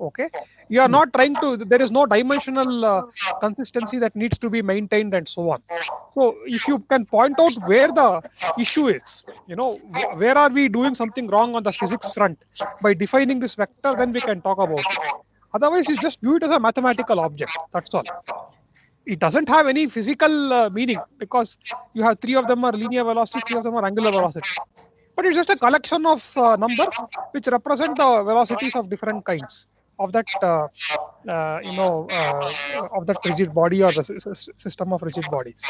Okay, you are not trying to, there is no dimensional consistency that needs to be maintained and so on. So if you can point out where the issue is, where are we doing something wrong on the physics front by defining this vector, then we can talk about it. Otherwise you just view it as a mathematical object, that's all. It doesn't have any physical meaning, because you have three of them are linear velocities, three of them are angular velocities, but it's just a collection of numbers which represent the velocities of different kinds of that of that rigid body, or the system of rigid bodies.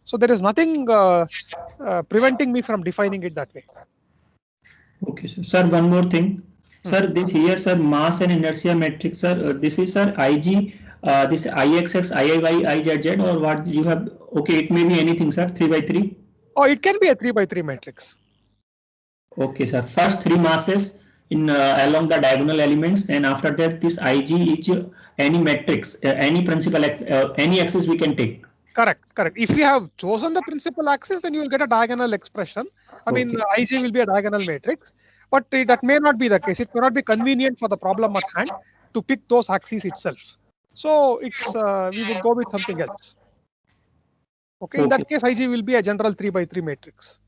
So there is nothing preventing me from defining it that way. Okay, sir. Sir, one more thing. Hmm. Sir, this here, sir, mass and inertia matrix, sir. This is, sir, IG, this IXX, IIY, IZZ, or what you have? Okay, it may be anything, sir. 3 by 3. Or it can be a 3 by 3 matrix. Okay, sir. First three masses in along the diagonal elements, and after that, this IG is any matrix, any principal, any axis we can take. Correct, correct. If you have chosen the principal axis, then you will get a diagonal expression. I mean, Okay. Ig will be a diagonal matrix, but that may not be the case. It may not be convenient for the problem at hand to pick those axes itself. So it's we would go with something else. Okay, in Okay. that case, Ig will be a general 3 by 3 matrix.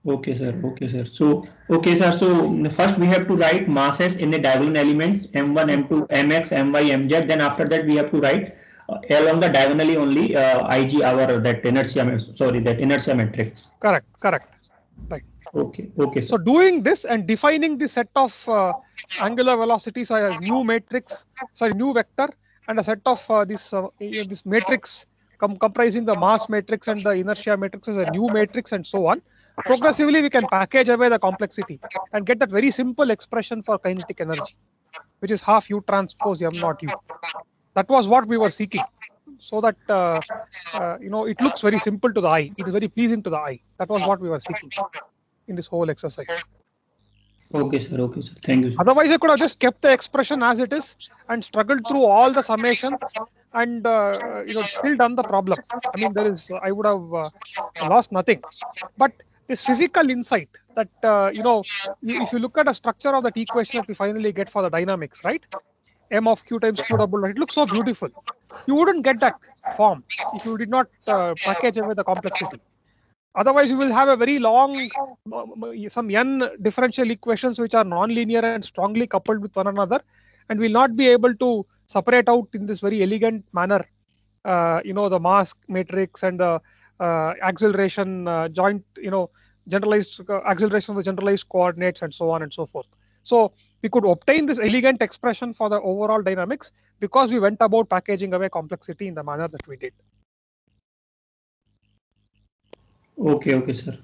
Okay, sir. Okay, sir. So, okay, sir. So first we have to write masses in the diagonal elements M1, Hmm. M2, Mx, My, Mz. Then after that we have to write along the diagonally only Ig, our that inertia, sorry, that inertia matrix. Correct, correct. Right. Okay, okay, So sir. doing this and defining the set of angular velocities as new matrix, sorry, new vector, and a set of this matrix comprising the mass matrix and the inertia matrix as a new matrix and so on. Progressively, we can package away the complexity and get that very simple expression for kinetic energy, which is half U transpose M naught U. That was what we were seeking, so that it looks very simple to the eye. It is very pleasing to the eye. That was what we were seeking in this whole exercise. Okay, sir. Okay, sir. Thank you, sir. Otherwise, I could have just kept the expression as it is and struggled through all the summations and still done the problem. I mean, I would have lost nothing. But this physical insight that if you look at a structure of that equation that we finally get for the dynamics, right? M of q times q double dot, it looks so beautiful. You wouldn't get that form if you did not package away the complexity. Otherwise, you will have a very long, some n differential equations which are non-linear and strongly coupled with one another, and will not be able to separate out in this very elegant manner, the mass matrix and the acceleration joint, generalized acceleration of the generalized coordinates and so on and so forth. So we could obtain this elegant expression for the overall dynamics because we went about packaging away complexity in the manner that we did. Okay, okay, sir.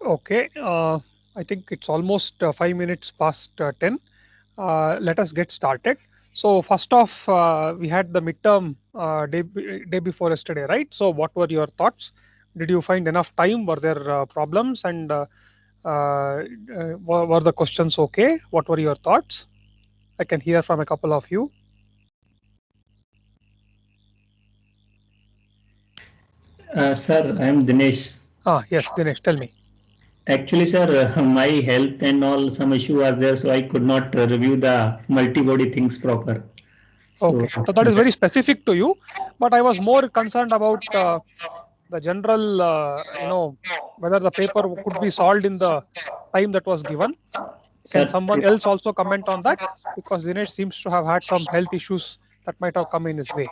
Okay, I think it's almost 5 minutes past 10. Let us get started. So first off, we had the midterm day before yesterday, right? So what were your thoughts? Did you find enough time? Were there problems? And were the questions okay? What were your thoughts? I can hear from a couple of you. Sir, I am Dinesh. Yes, Dinesh, tell me. Actually, sir, my health and all some issue was there, so I could not review the multi-body things proper. So Okay, so that is very specific to you, but I was more concerned about the general, whether the paper could be solved in the time that was given. Can sir, someone else also comment on that? Because Dinesh seems to have had some health issues that might have come in his way.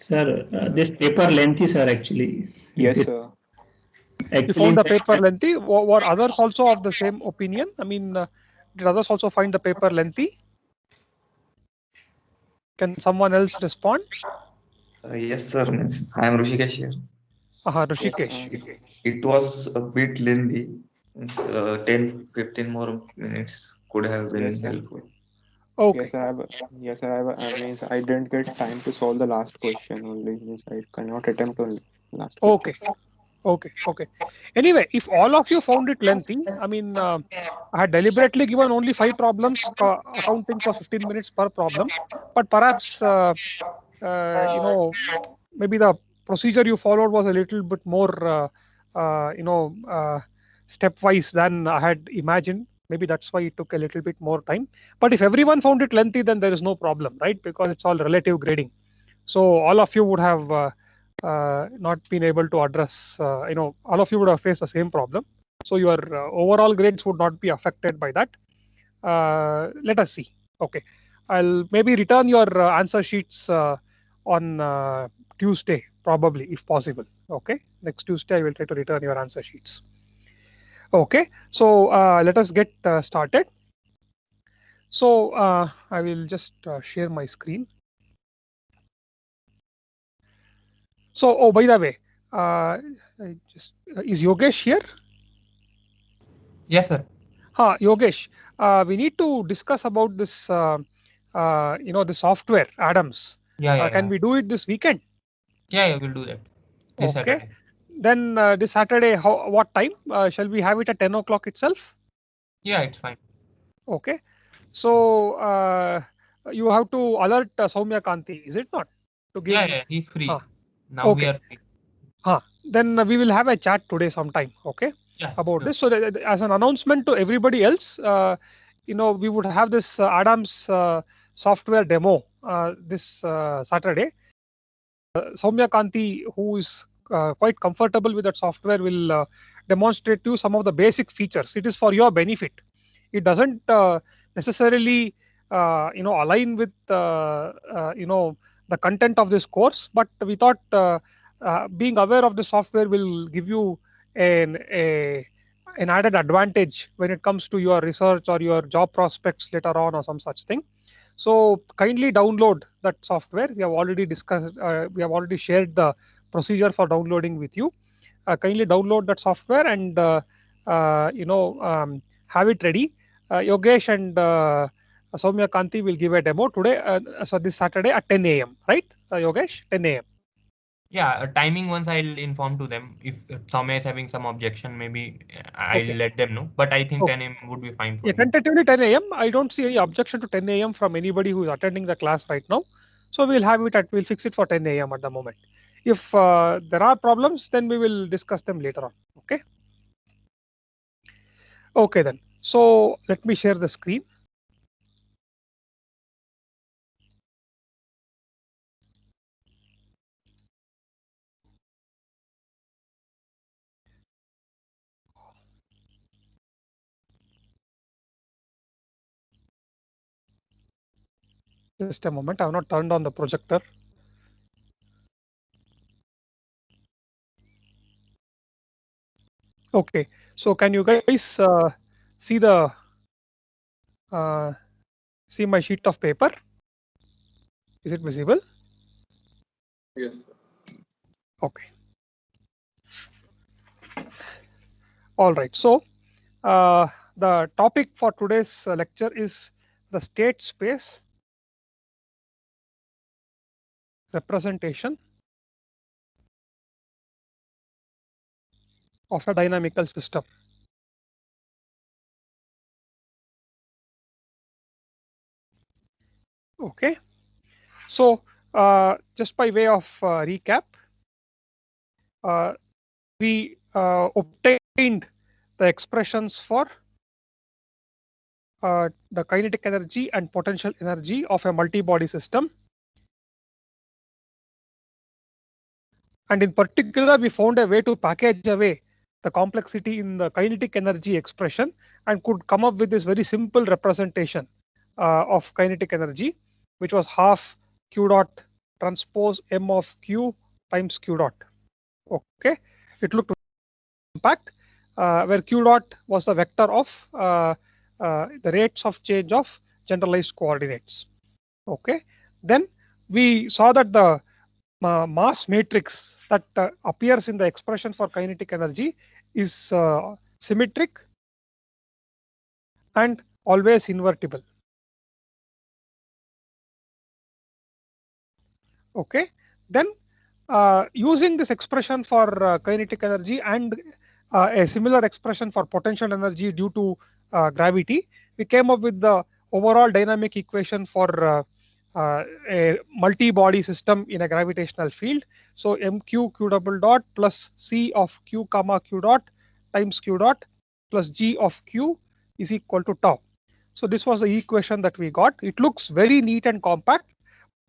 this paper lengthy, sir. Actually, it Yes, is sir. You found actually the paper lengthy. Were others also of the same opinion? I mean, did others also find the paper lengthy? Can someone else respond? Yes, sir. I am Rushikesh here. Yes, Rishikesh. It was a bit lengthy. 10-15 more minutes could have been yes, sir. helpful. Okay. Yes, sir. Yes, sir. Means I didn't get time to solve the last question only. Means I cannot attempt on last question. Okay. Okay, okay. Anyway, if all of you found it lengthy, I mean, I had deliberately given only 5 problems, accounting for 15 minutes per problem. But perhaps, maybe the procedure you followed was a little bit more, stepwise than I had imagined. Maybe that's why it took a little bit more time. But if everyone found it lengthy, then there is no problem, right? Because it's all relative grading. So all of you would have not been able to address, all of you would have faced the same problem. So your overall grades would not be affected by that. Let us see. Okay, I'll maybe return your answer sheets on Tuesday, probably, if possible. Okay, next Tuesday I will try to return your answer sheets. Okay, so let us get started. So I will just share my screen. So, oh, by the way, is Yogesh here? Yes, sir. Yogesh, we need to discuss about this, the software, Adams. Yeah, yeah, Can yeah. we do it this weekend? Yeah, we'll do that this Okay. Saturday. Then this Saturday, what time? Shall we have it at 10 o'clock itself? Yeah, it's fine. Okay. So you have to alert Soumya Kanti, is it not? To give. Yeah, he's free. Now we Okay. are free. Then we will have a chat today sometime. Okay. Yeah, About sure. this. So as an announcement to everybody else, we would have this Adams software demo this Saturday. Soumya Kanti, who is quite comfortable with that software, will demonstrate to you some of the basic features. It is for your benefit. It doesn't necessarily, align with, the content of this course. But we thought being aware of the software will give you an added advantage when it comes to your research or your job prospects later on or some such thing. So kindly download that software. We have already discussed, we have already shared the procedure for downloading with you. Kindly download that software and have it ready. Yogesh and Soumya Kanti will give a demo today, so this Saturday at 10 a.m. Right, Yogesh? 10 a.m. Yeah, timing once I'll inform to them. If Soumya is having some objection, maybe I'll Okay. let them know. But I think Okay. 10 a.m. would be fine for Yeah, me. tentatively 10 a.m. I don't see any objection to 10 a.m. from anybody who is attending the class right now. So we'll fix it for 10 a.m. at the moment. If there are problems, then we will discuss them later on. Okay. Okay then. So let me share the screen. Just a moment. I have not turned on the projector. Okay. So can you guys see the uh, see my sheet of paper? Is it visible? Yes, sir. Okay. All right. So the topic for today's lecture is the state space representation of a dynamical system. Okay. So just by way of recap, we obtained the expressions for the kinetic energy and potential energy of a multi-body system. And in particular, we found a way to package away the complexity in the kinetic energy expression and could come up with this very simple representation of kinetic energy, which was half q dot transpose m of q times q dot. Okay, it looked compact, where q dot was the vector of the rates of change of generalized coordinates. Okay, then we saw that the mass matrix that appears in the expression for kinetic energy is symmetric and always invertible. Okay, then using this expression for kinetic energy and a similar expression for potential energy due to gravity, we came up with the overall dynamic equation for a multi-body system in a gravitational field. So mq q double dot plus c of q comma q dot times q dot plus g of q is equal to tau. So this was the equation that we got. It looks very neat and compact,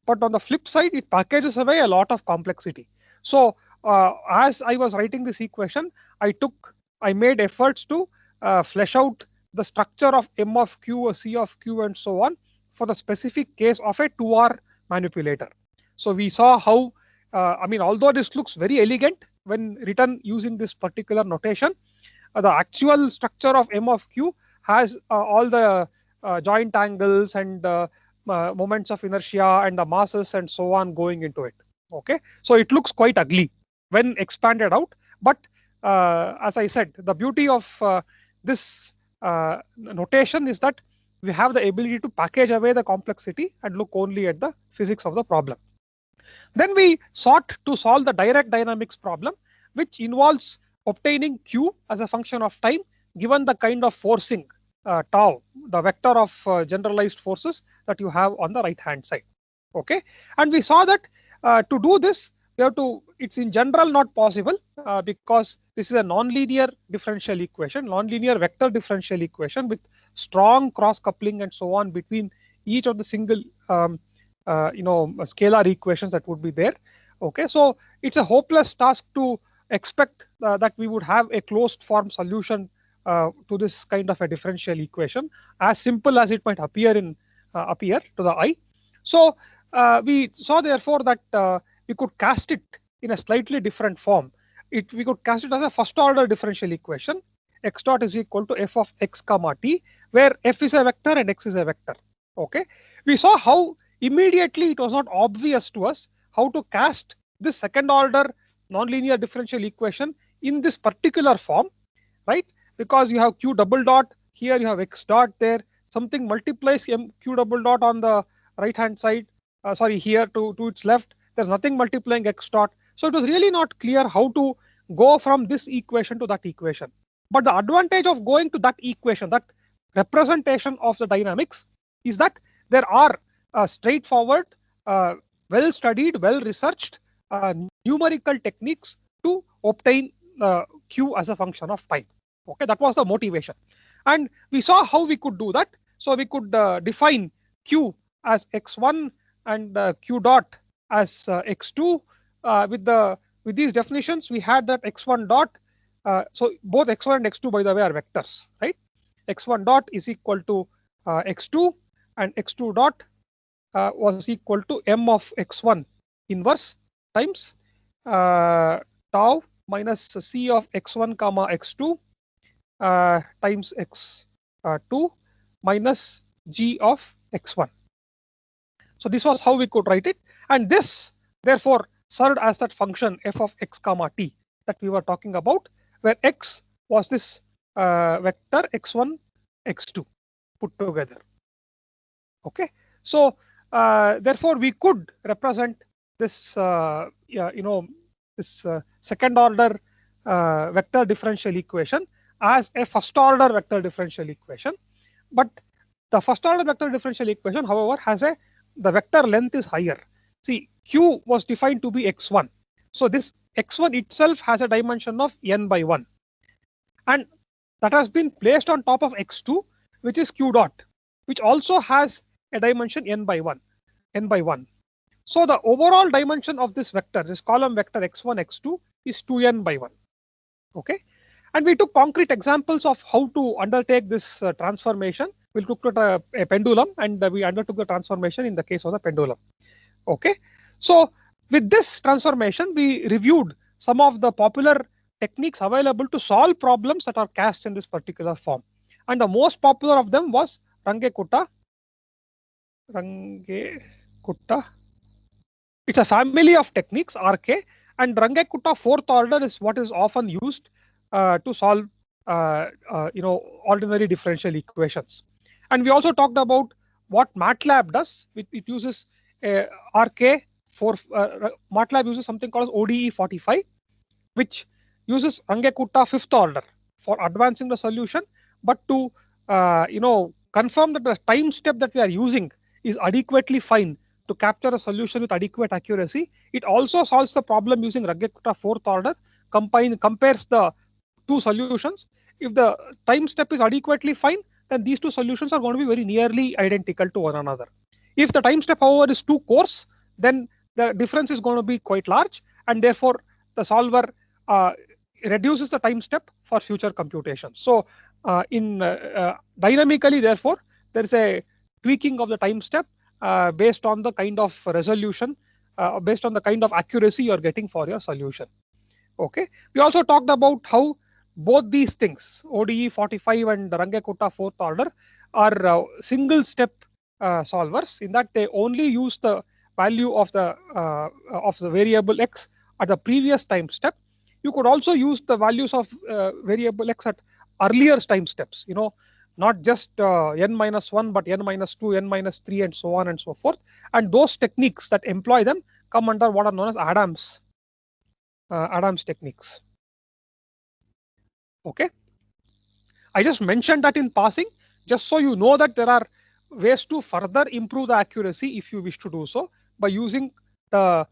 but on the flip side, it packages away a lot of complexity. So as I was writing this equation, I made efforts to flesh out the structure of m of q, c of q, and so on for the specific case of a 2R manipulator. So we saw how, I mean, although this looks very elegant when written using this particular notation, the actual structure of m of q has all the joint angles and moments of inertia and the masses and so on going into it. Okay, so it looks quite ugly when expanded out, but as I said, the beauty of this notation is that we have the ability to package away the complexity and look only at the physics of the problem. Then we sought to solve the direct dynamics problem, which involves obtaining q as a function of time given the kind of forcing tau, the vector of generalized forces that you have on the right hand side. Okay, and we saw that to do this, we have to, it's in general not possible because this is a nonlinear differential equation, nonlinear vector differential equation with strong cross coupling and so on between each of the single scalar equations that would be there. Okay, so it's a hopeless task to expect that we would have a closed form solution to this kind of a differential equation, as simple as it might appear to the eye. So we saw therefore that we could cast it in a slightly different form. We could cast it as a first order differential equation, x dot is equal to f of x comma t, where f is a vector and x is a vector. Okay, we saw how immediately it was not obvious to us how to cast this second order nonlinear differential equation in this particular form, right? Because you have q double dot here, you have x dot there, something multiplies q double dot on the right hand side, here to its left, there's nothing multiplying x dot. So it was really not clear how to go from this equation to that equation. But the advantage of going to that equation, that representation of the dynamics, is that there are straightforward, well studied, well researched numerical techniques to obtain q as a function of time. Okay, that was the motivation, and we saw how we could do that. So we could define q as x1 and q dot as x2. With these definitions, we had that x1 dot. So both x1 and x2, by the way, are vectors, right? x1 dot is equal to x2, and x2 dot was equal to m of x1 inverse times tau minus c of x1 comma x2 times x2 minus g of x1. So this was how we could write it, and this therefore served as that function f of x comma t that we were talking about where x was this vector x1, x2 put together. Okay, so therefore we could represent this this second order vector differential equation as a first order vector differential equation. But the first order vector differential equation, however, has the vector length is higher. See, q was defined to be x1. So this x1 itself has a dimension of n by 1. And that has been placed on top of x2, which is q dot, which also has a dimension n by 1. So the overall dimension of this vector, this column vector x1, x2 is 2n by 1. Okay, and we took concrete examples of how to undertake this transformation. We looked at a pendulum, and we undertook the transformation in the case of the pendulum. Okay, so with this transformation, we reviewed some of the popular techniques available to solve problems that are cast in this particular form. And the most popular of them was Runge-Kutta. It's a family of techniques, RK, and Runge-Kutta fourth order is what is often used to solve ordinary differential equations. And we also talked about what MATLAB does. It uses RK for MATLAB uses something called ODE 45, which uses Runge-Kutta fifth order for advancing the solution, but to confirm that the time step that we are using is adequately fine to capture a solution with adequate accuracy. It also solves the problem using Runge-Kutta fourth order, compares the two solutions. If the time step is adequately fine, then these two solutions are going to be very nearly identical to one another. If the time step, however, is too coarse, then the difference is going to be quite large, and therefore the solver reduces the time step for future computations. So dynamically, therefore, there is a tweaking of the time step based on the kind of resolution, based on the kind of accuracy you are getting for your solution. Okay, we also talked about how both these things, ODE 45 and Runge-Kutta fourth order, are single step solvers, in that they only use the value of the variable x at the previous time step. You could also use the values of variable x at earlier time steps, not just n minus 1, but n minus 2, n minus 3, and so on and so forth. And those techniques that employ them come under what are known as Adams techniques. Okay, I just mentioned that in passing, just so you know that there are ways to further improve the accuracy if you wish to do so by using the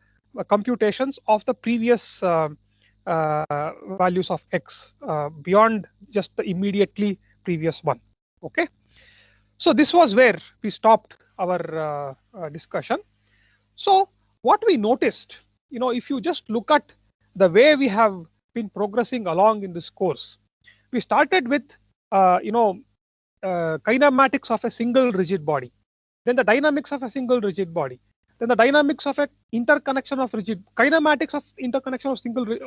computations of the previous values of x beyond just the immediately previous one. Okay, so this was where we stopped our discussion. So what we noticed, if you just look at the way we have been progressing along in this course, we started with kinematics of a single rigid body, then the dynamics of a single rigid body, then the dynamics of a interconnection of kinematics of interconnection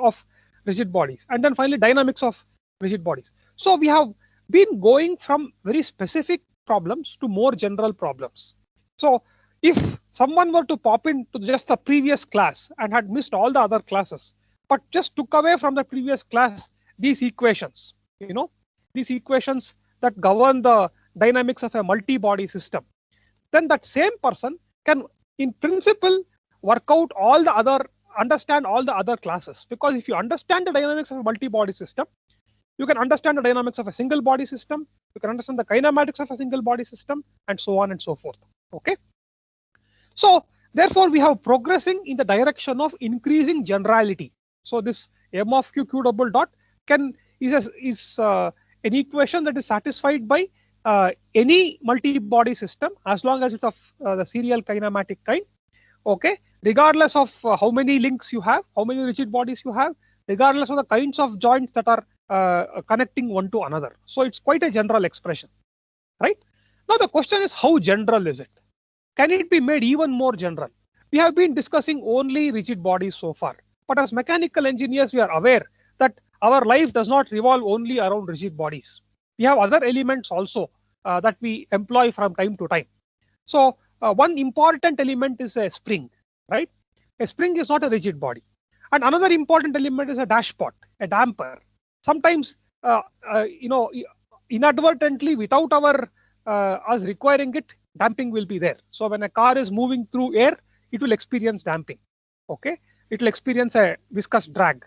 of rigid bodies, and then finally dynamics of rigid bodies. So we have been going from very specific problems to more general problems. So if someone were to pop into just the previous class and had missed all the other classes, but just took away from the previous class these equations, these equations that govern the dynamics of a multi-body system, then that same person can, in principle, understand all the other classes. Because if you understand the dynamics of a multi-body system, you can understand the dynamics of a single body system, you can understand the kinematics of a single body system, and so on and so forth. Okay, so therefore we have progressing in the direction of increasing generality. So this m of q double dot is an equation that is satisfied by any multi-body system as long as it's of the serial kinematic kind. Okay, regardless of how many links you have, how many rigid bodies you have, regardless of the kinds of joints that are connecting one to another. So it's quite a general expression, right? Now the question is, how general is it? Can it be made even more general? We have been discussing only rigid bodies so far, but as mechanical engineers, we are aware that our life does not revolve only around rigid bodies. We have other elements also that we employ from time to time. So one important element is a spring, right? A spring is not a rigid body. And another important element is a dashpot, a damper. sometimes inadvertently, without our us requiring it, damping will be there. So when a car is moving through air, it will experience damping. Okay, it will experience a viscous drag.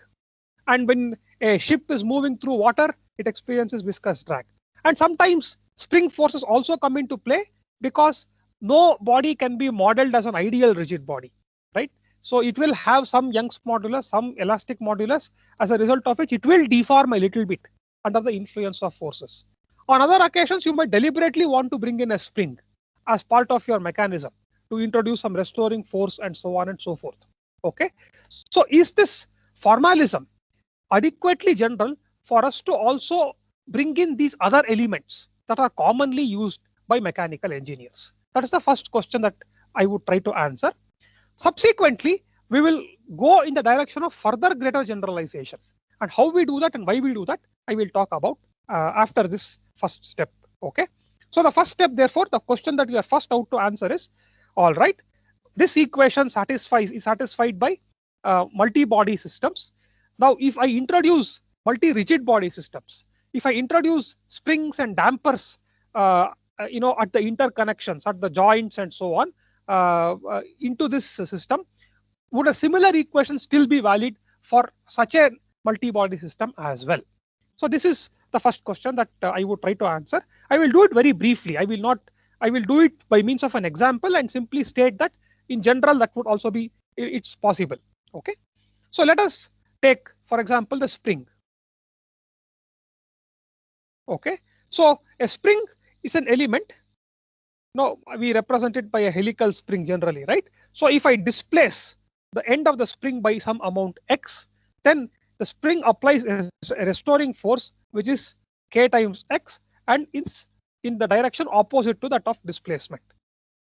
And when a ship is moving through water, it experiences viscous drag. And sometimes spring forces also come into play, because no body can be modeled as an ideal rigid body, right? So it will have some Young's modulus, some elastic modulus, as a result of which it will deform a little bit under the influence of forces. On other occasions, you might deliberately want to bring in a spring as part of your mechanism to introduce some restoring force and so on and so forth. Okay, so is this formalism adequately general for us to also bring in these other elements that are commonly used by mechanical engineers? That is the first question that I would try to answer. Subsequently, we will go in the direction of further greater generalization, and how we do that and why we do that, I will talk about after this first step. Okay, so the first step, therefore, the question that we are first out to answer is, all right, this equation is satisfied by multi-body systems. Now, if I introduce multi-rigid body systems, if I introduce springs and dampers, at the interconnections, at the joints and so on, into this system, would a similar equation still be valid for such a multi-body system as well? So this is the first question that I would try to answer. I will do it very briefly. I will do it by means of an example and simply state that in general that would also be, it's possible. Okay, so let us take, for example, the spring. Okay, so a spring is an element. Now we represent it by a helical spring generally, right? So if I displace the end of the spring by some amount x, then the spring applies a restoring force which is k times x, and is in the direction opposite to that of displacement.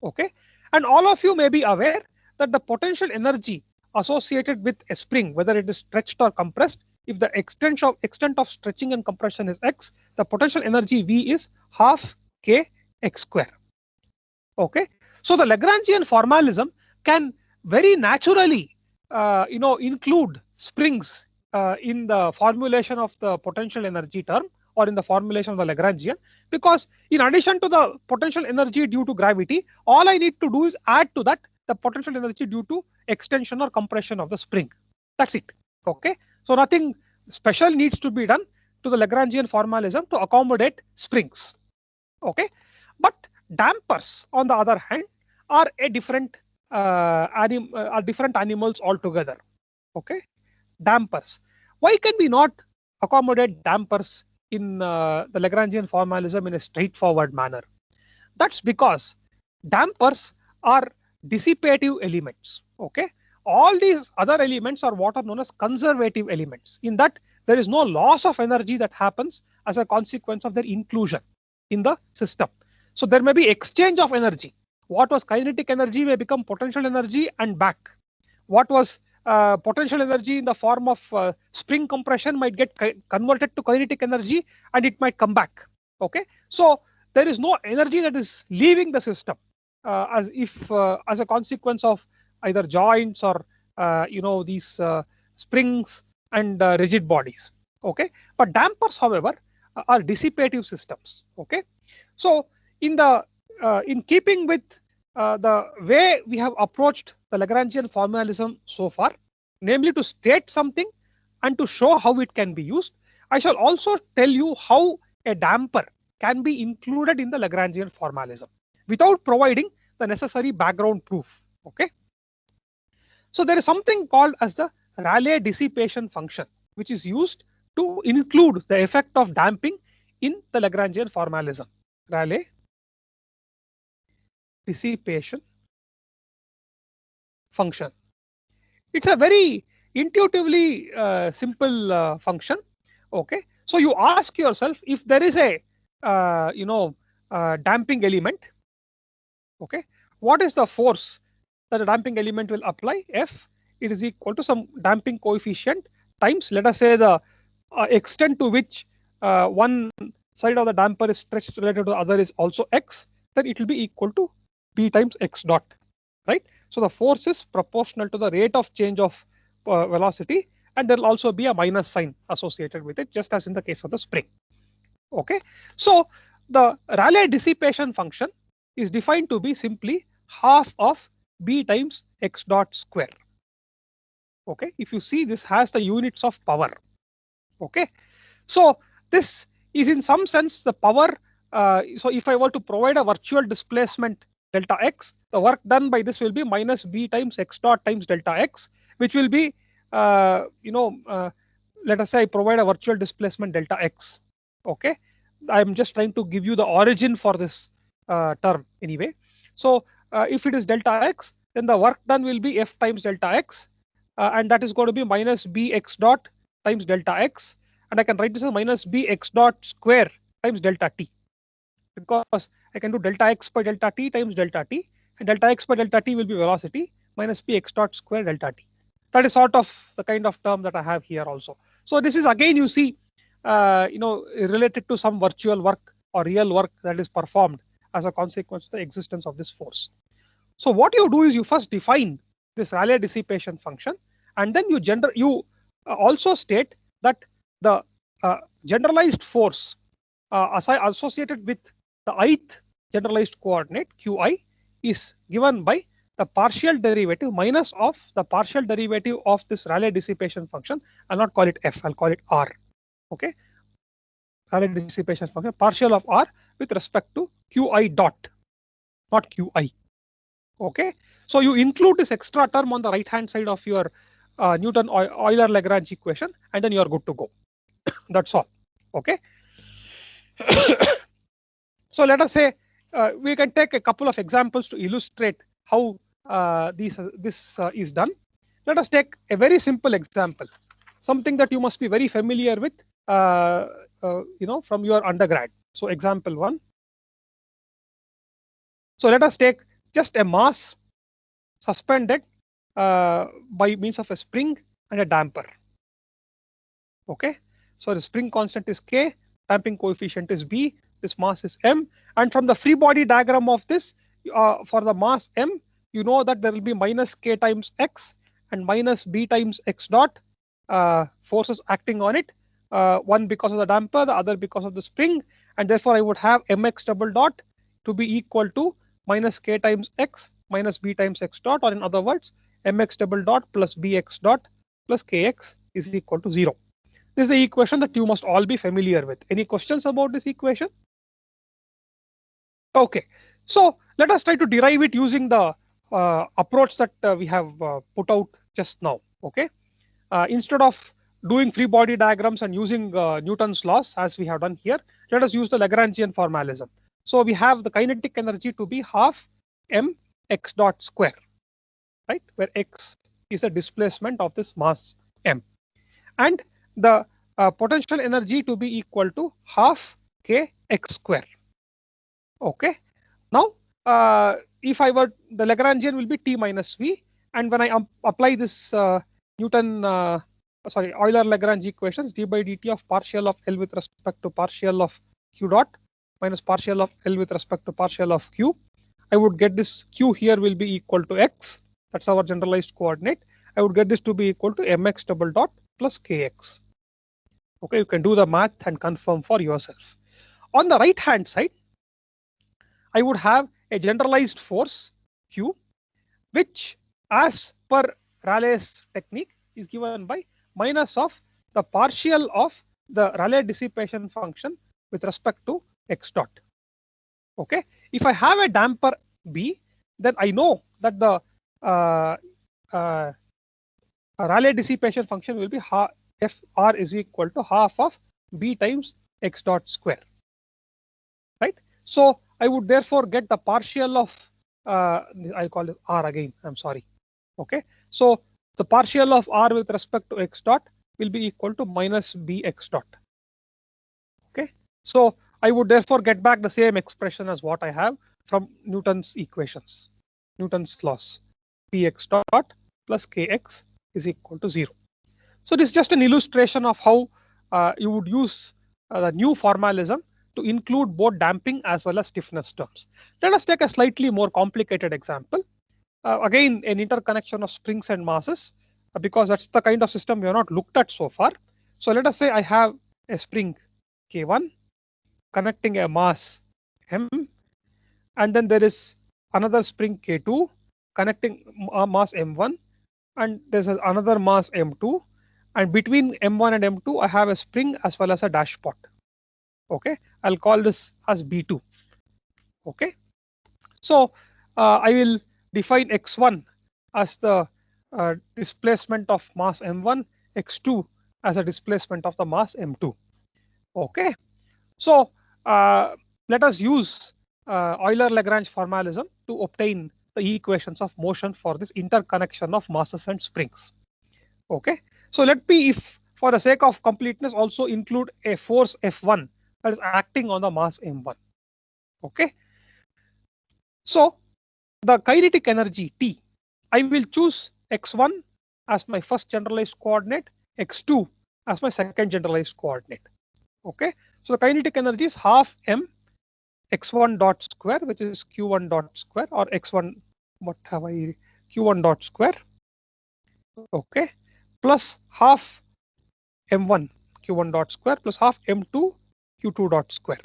Okay, and all of you may be aware that the potential energy associated with a spring, whether it is stretched or compressed, if the extent of stretching and compression is x, the potential energy V is half k x square. Okay, so the Lagrangian formalism can very naturally include springs in the formulation of the potential energy term, or in the formulation of the Lagrangian, because in addition to the potential energy due to gravity, all I need to do is add to that the potential energy due to extension or compression of the spring. That's it. Okay, so nothing special needs to be done to the Lagrangian formalism to accommodate springs. Okay, but dampers, on the other hand, are a different different animals altogether. Okay, dampers. Why can we not accommodate dampers in the Lagrangian formalism in a straightforward manner? That's because dampers are dissipative elements. Okay, all these other elements are what are known as conservative elements, in that there is no loss of energy that happens as a consequence of their inclusion in the system. So there may be exchange of energy. What was kinetic energy may become potential energy and back. What was potential energy in the form of spring compression might get converted to kinetic energy and it might come back. Okay, so there is no energy that is leaving the system as a consequence of either joints or these springs and rigid bodies. Okay, but dampers, however, are dissipative systems. Okay, so in keeping with the way we have approached the Lagrangian formalism so far, namely to state something and to show how it can be used, I shall also tell you how a damper can be included in the Lagrangian formalism without providing the necessary background proof. Okay, so there is something called as the Rayleigh dissipation function, which is used to include the effect of damping in the Lagrangian formalism. Rayleigh dissipation function. It's a very intuitively simple function. Okay, so you ask yourself, if there is a damping element, okay, what is the force that the damping element will apply? F, it is equal to some damping coefficient times, let us say, the extent to which one side of the damper is stretched relative to the other is also x, then it will be equal to B times x dot, right? So the force is proportional to the rate of change of velocity and there will also be a minus sign associated with it, just as in the case of the spring. Okay, so the Rayleigh dissipation function is defined to be simply half of B times x dot square. Okay, if you see, this has the units of power. Okay, so this is in some sense the power. So if I were to provide a virtual displacement delta x, the work done by this will be minus B times x dot times delta x, which will be let us say I provide a virtual displacement delta x. Okay, I'm just trying to give you the origin for this term anyway. So if it is delta x, then the work done will be F times delta x, and that is going to be minus B x dot times delta x, and I can write this as minus B x dot square times delta t, because I can do delta x by delta t times delta t, and delta x by delta t will be velocity minus B x dot square delta t. That is sort of the kind of term that I have here also. So this is again, you see, related to some virtual work or real work that is performed as a consequence of the existence of this force. So what you do is you first define this Rayleigh dissipation function, and then you also state that the generalized force associated with the ith generalized coordinate qi is given by the partial derivative minus of the partial derivative of this Rayleigh dissipation function. I'll not call it f, I'll call it r. Okay, Rayleigh dissipation function partial of r with respect to qi dot, not qi. Okay, so you include this extra term on the right hand side of your Newton Euler Lagrange equation, and then you are good to go. That's all. Okay. So let us say we can take a couple of examples to illustrate how this is done. Let us take a very simple example, something that you must be very familiar with, from your undergrad. So example 1. So let us take just a mass suspended by means of a spring and a damper. Okay, so the spring constant is k, damping coefficient is b, this mass is m, and from the free body diagram of this, for the mass m, you know that there will be minus k times x and minus b times x dot forces acting on it, one because of the damper, the other because of the spring, and therefore I would have mx double dot to be equal to minus k times x minus b times x dot, or in other words, mx double dot plus bx dot plus kx is equal to 0. This is the equation that you must all be familiar with. Any questions about this equation? Okay, so let us try to derive it using the approach that we have put out just now. Okay, instead of doing free body diagrams and using Newton's laws as we have done here, let us use the Lagrangian formalism. So we have the kinetic energy to be half m x dot square, right, where x is the displacement of this mass m, and the potential energy to be equal to half k x square. Okay, now if I were, the Lagrangian will be t minus v, and when I apply this Euler Lagrange equations, d by dt of partial of L with respect to partial of q dot minus partial of L with respect to partial of q, I would get this q here will be equal to x, that's our generalized coordinate. I would get this to be equal to mx double dot plus kx. Okay, you can do the math and confirm for yourself. On the right hand side, I would have a generalized force q, which as per Rayleigh's technique is given by minus of the partial of the Rayleigh dissipation function with respect to x dot. Okay, if I have a damper b, then I know that the Rayleigh dissipation function will be fr is equal to half of b times x dot square, right? So I would therefore get the partial of I'll call this r again, I'm sorry. Okay, so the partial of r with respect to x dot will be equal to minus bx dot. Okay, so I would therefore get back the same expression as what I have from Newton's equations, Newton's laws. Px dot plus kx is equal to 0. So this is just an illustration of how you would use the new formalism to include both damping as well as stiffness terms. Let us take a slightly more complicated example. Again, an interconnection of springs and masses because that's the kind of system we have not looked at so far. So let us say I have a spring K1 connecting a mass M, and then there is another spring K2 connecting a mass M1, and there's another mass M2, and between M1 and M2 I have a spring as well as a dashpot. Okay, I'll call this as B2. Okay, so I will define x1 as the displacement of mass M1, x2 as a displacement of the mass M2. Okay, so let us use Euler-Lagrange formalism to obtain the equations of motion for this interconnection of masses and springs. Okay, so let me, if for the sake of completeness, also include a force F1 that is acting on the mass M1. Okay, so the kinetic energy T, I will choose x1 as my first generalized coordinate, x2 as my second generalized coordinate. Okay, so the kinetic energy is half m x1 dot square, which is q1 dot square, or x1, what have I, q1 dot square. Okay, plus half m1 q1 dot square plus half m2 q2 dot square.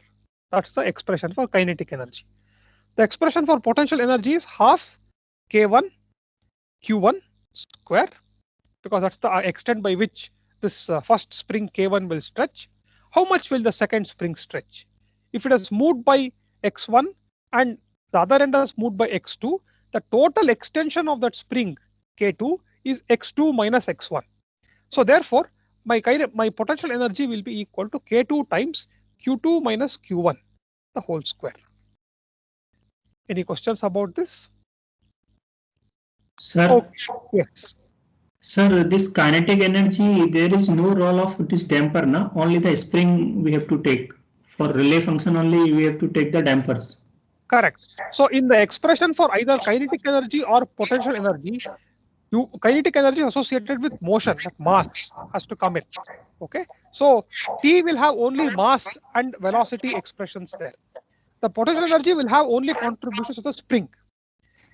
That's the expression for kinetic energy. The expression for potential energy is half k1 q1 square, because that's the extent by which this first spring k1 will stretch. How much will the second spring stretch? If it has moved by x1 and the other end has moved by x2, the total extension of that spring k2 is x2 minus x1. So therefore, my potential energy will be equal to k2 times q2 minus q1, the whole square. Any questions about this? Sir, Oh, yes. Sir, this kinetic energy, there is no role of this damper, na? Only the spring we have to take. For relay function only we have to take the dampers. Correct. So in the expression for either kinetic energy or potential energy, kinetic energy associated with motion, that mass has to come in. Okay, so T will have only mass and velocity expressions there. The potential energy will have only contributions of the spring.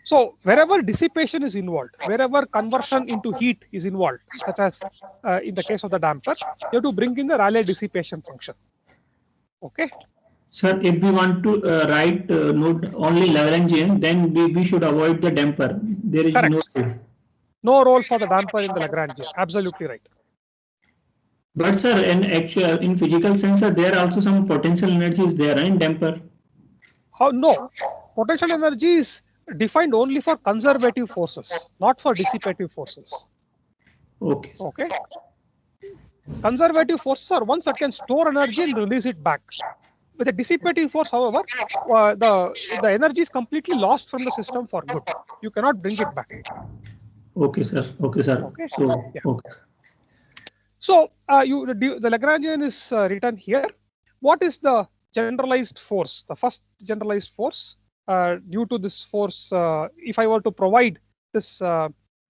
So wherever dissipation is involved, wherever conversion into heat is involved, such as in the case of the damper, you have to bring in the Rayleigh dissipation function. Okay. Sir, if we want to write node only Lagrangian, then we should avoid the damper. There is Correct. No role for the damper in the Lagrangian. Absolutely right. But sir, in physical sense, there are also some potential energy is there in damper. How? No, potential energy is defined only for conservative forces, not for dissipative forces. Okay. Okay. Conservative forces are ones that can store energy and release it back. With a dissipative force, however, the energy is completely lost from the system for good. You cannot bring it back. Okay, sir. Okay, sir. Okay. So, yeah. Okay. So the Lagrangian is written here. What is the generalized force? The first generalized force due to this force, if I were to provide this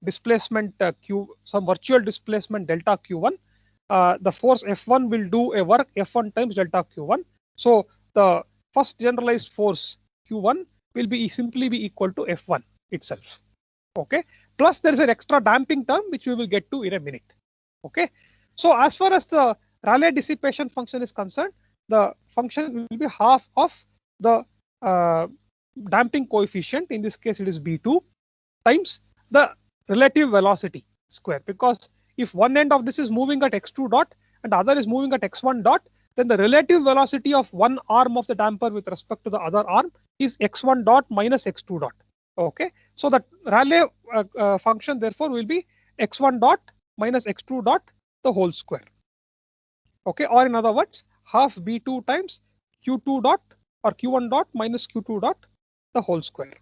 displacement Q, some virtual displacement delta Q1, the force F1 will do a work F1 times delta Q1. So the first generalized force Q1 will be simply be equal to F1 itself. Okay. Plus there is an extra damping term which we will get to in a minute. Okay. So as far as the Rayleigh dissipation function is concerned, the function will be half of the damping coefficient. In this case, it is B2 times the relative velocity square. Because if one end of this is moving at x2 dot and the other is moving at x1 dot, then the relative velocity of one arm of the damper with respect to the other arm is x1 dot minus x2 dot. Okay. So the Rayleigh function therefore will be x1 dot minus x2 dot the whole square. Okay, or in other words, half B2 times Q2 dot or Q1 dot minus Q2 dot the whole square.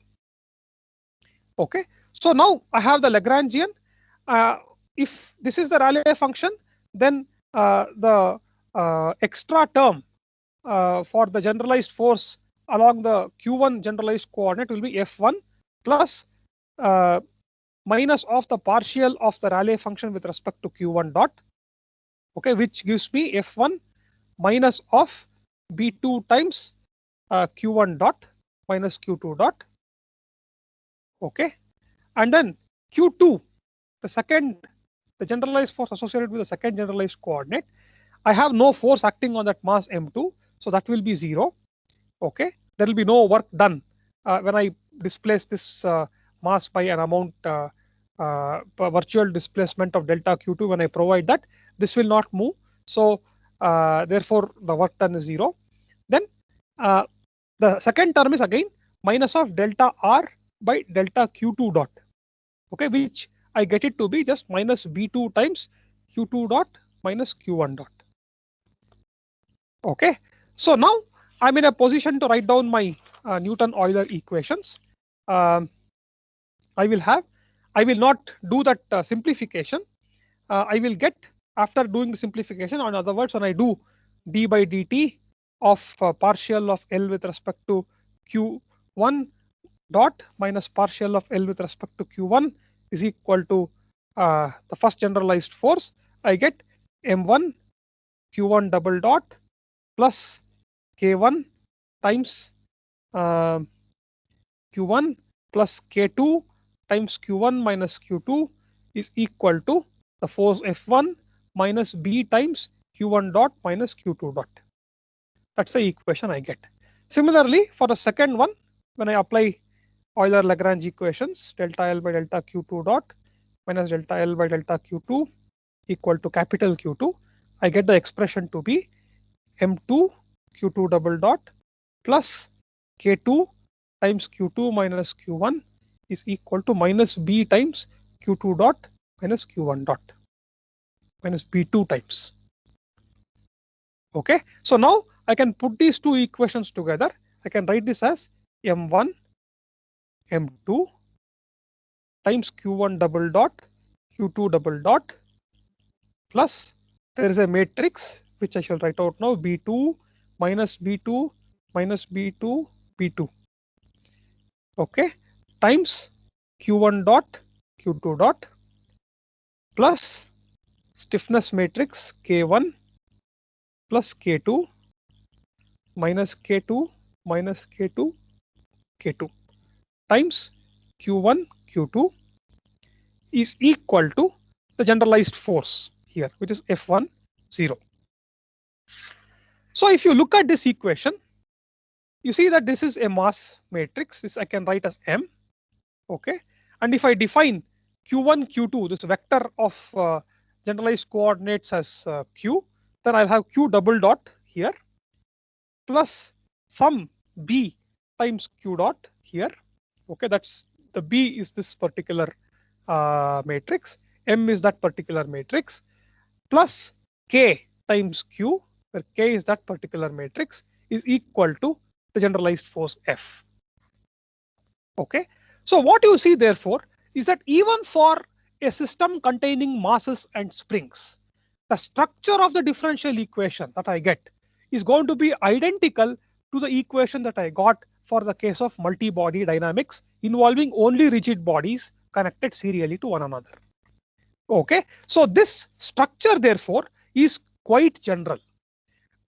Okay, so now I have the Lagrangian. If this is the Rayleigh function, then the extra term for the generalized force along the Q1 generalized coordinate will be F1 plus minus of the partial of the Rayleigh function with respect to Q1 dot. Okay, which gives me F1 minus of B2 times Q1 dot minus Q2 dot. Okay, and then Q2, the second the generalized force associated with the second generalized coordinate, I have no force acting on that mass m2, so that will be 0. Okay, there will be no work done when I displace this mass by an amount virtual displacement of delta q2. When I provide that, this will not move, so therefore the work done is 0. Then the second term is again minus of delta r by delta q2 dot, okay, which I get it to be just minus b2 times q2 dot minus q1 dot. Okay, so now I'm in a position to write down my Newton-Euler equations. I will not do that simplification. I will get, after doing the simplification, in other words, when I do d by dt of partial of L with respect to q1 dot minus partial of L with respect to q1 is equal to the first generalized force, I get m1 q1 double dot plus k1 times q1 plus k2 times q1 minus q2 is equal to the force F1 minus b times q1 dot minus q2 dot. That's the equation I get. Similarly, for the second one, when I apply Euler-Lagrange equations, delta L by delta q2 dot minus delta L by delta q2 equal to capital Q2, I get the expression to be m2 q2 double dot plus k2 times q2 minus q1 is equal to minus b times q2 dot minus q1 dot minus b2 times. Okay, so now I can put these two equations together. I can write this as m1 m2 times q1 double dot q2 double dot plus, there is a matrix which I shall write out now, b2 minus b2 minus b2 b2, okay, times q1 dot q2 dot plus stiffness matrix k1 plus k2 minus k2 minus k2 k2 times q1 q2 is equal to the generalized force here, which is F1 0. So if you look at this equation, you see that this is a mass matrix. This I can write as M. Okay, and if I define q1 q2, this vector of generalized coordinates as q, then I'll have q double dot here plus some b times q dot here. Okay, that's the b is this particular matrix, M is that particular matrix, plus k times q, where k is that particular matrix, is equal to the generalized force F. Okay, so what you see therefore is that even for a system containing masses and springs, the structure of the differential equation that I get is going to be identical to the equation that I got for the case of multi-body dynamics involving only rigid bodies connected serially to one another. Okay, so this structure therefore is quite general.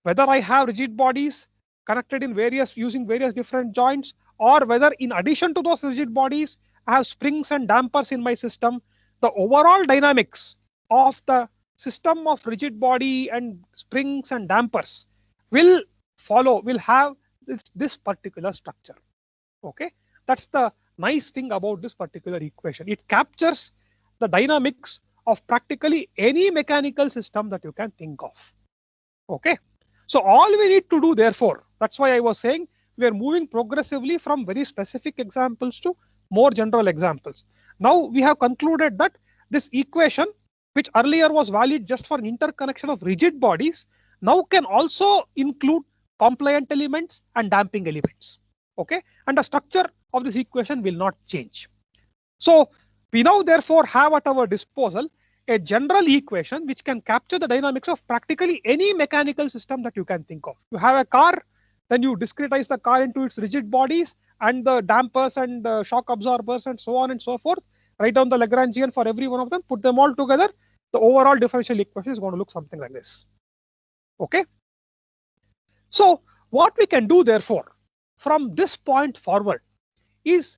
Whether I have rigid bodies connected in using various different joints, or whether in addition to those rigid bodies I have springs and dampers in my system, the overall dynamics of the system of rigid body and springs and dampers will have this particular structure. Okay, that's the nice thing about this particular equation. It captures the dynamics of practically any mechanical system that you can think of. Okay, so all we need to do therefore, that's why I was saying we are moving progressively from very specific examples to more general examples. Now we have concluded that this equation, which earlier was valid just for interconnection of rigid bodies, now can also include compliant elements and damping elements. Okay, and the structure of this equation will not change. So we now therefore have at our disposal a general equation which can capture the dynamics of practically any mechanical system that you can think of. You have a car, then you discretize the car into its rigid bodies and the dampers and shock absorbers and so on and so forth. Write down the Lagrangian for every one of them, put them all together. The overall differential equation is going to look something like this. Okay. So what we can do therefore from this point forward is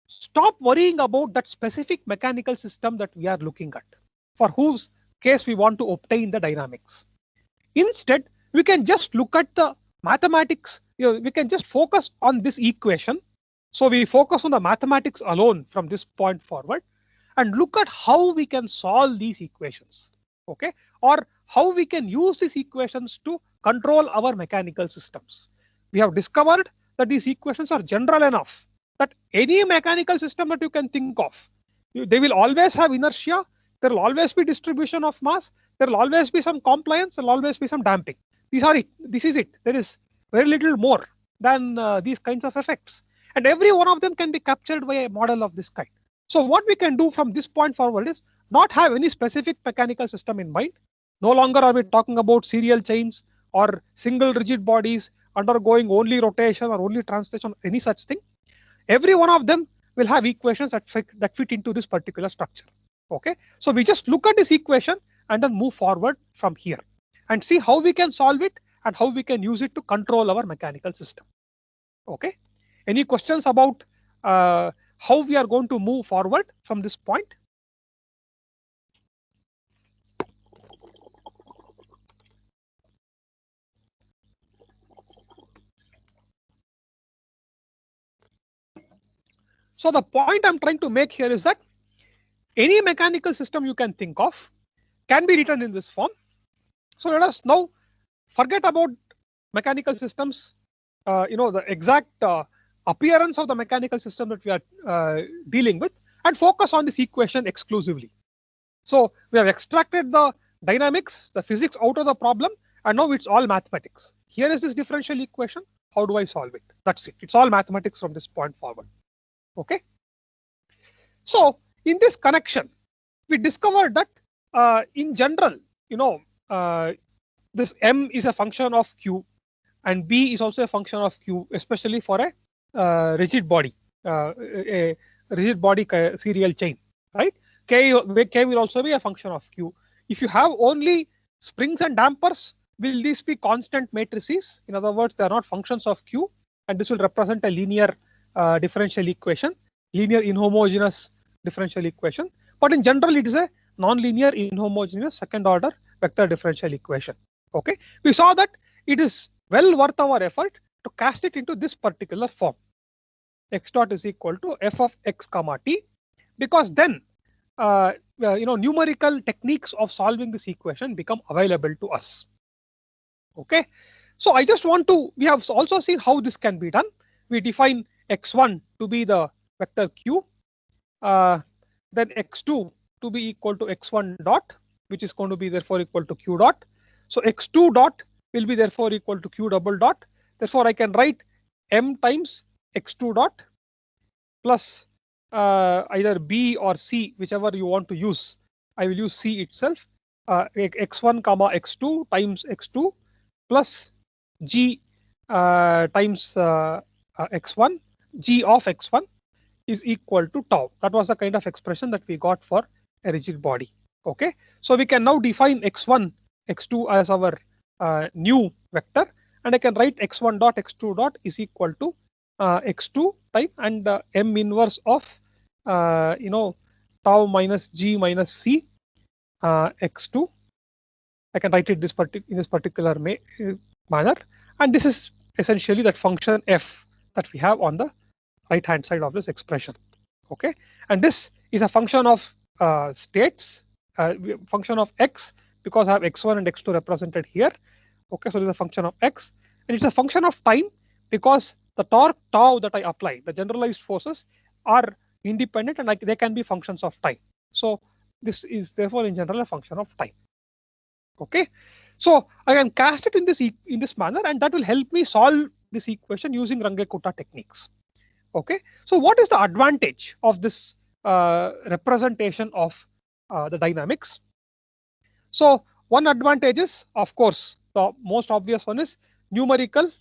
stop worrying about that specific mechanical system that we are looking at. for whose case we want to obtain the dynamics. Instead, we can just look at the mathematics. We can just focus on this equation. So we focus on the mathematics alone from this point forward and look at how we can solve these equations, okay, or how we can use these equations to control our mechanical systems. We have discovered that these equations are general enough that any mechanical system that you can think of, they will always have inertia, there will always be distribution of mass, there will always be some compliance, there will always be some damping. These are it. This is it. There is very little more than these kinds of effects. And every one of them can be captured by a model of this kind. So what we can do from this point forward is not have any specific mechanical system in mind. No longer are we talking about serial chains or single rigid bodies undergoing only rotation or only translation, any such thing. Every one of them will have equations that fit into this particular structure. Okay, so we just look at this equation and then move forward from here and see how we can solve it and how we can use it to control our mechanical system. Okay, any questions about how we are going to move forward from this point? So the point I'm trying to make here is that any mechanical system you can think of can be written in this form. So let us now forget about mechanical systems, the exact appearance of the mechanical system that we are dealing with, and focus on this equation exclusively. So we have extracted the dynamics, the physics out of the problem, and now it's all mathematics. Here is this differential equation. How do I solve it? That's it. It's all mathematics from this point forward. Okay. So in this connection, we discovered that in general, this m is a function of q, and b is also a function of q, especially for a rigid body, a rigid body serial chain, right? K will also be a function of q. If you have only springs and dampers, will these be constant matrices? In other words, they are not functions of q, and this will represent a linear differential equation, linear inhomogeneous differential equation. But in general, it is a non-linear inhomogeneous second order vector differential equation. Okay, we saw that it is well worth our effort to cast it into this particular form. X dot is equal to f of x comma t, because then numerical techniques of solving this equation become available to us. Okay, so I just want to, we have also seen how this can be done. We define x1 to be the vector q, then x2 to be equal to x1 dot, which is going to be therefore equal to q dot. So x2 dot will be therefore equal to q double dot. Therefore, I can write m times x2 dot plus either b or c, whichever you want to use. I will use c itself, x1 comma x2 times x2 plus g times x1, g of x1 is equal to tau. That was the kind of expression that we got for a rigid body. Okay, so we can now define x1, x2 as our new vector, and I can write x1 dot x2 dot is equal to x2 time and m inverse of tau minus g minus c x2. I can write it in this particular manner, and this is essentially that function f that we have on the right hand side of this expression. Okay, and this is a function of states, function of x, because I have x1 and x2 represented here. Okay, so this is a function of x, and it's a function of time because the torque tau that I apply, the generalized forces, are independent and they can be functions of time. So this is therefore in general a function of time. Okay, so I can cast it in this manner, and that will help me solve this equation using Runge-Kutta techniques. Okay, so what is the advantage of this representation of the dynamics? So one advantage is, of course, the most obvious one is numerical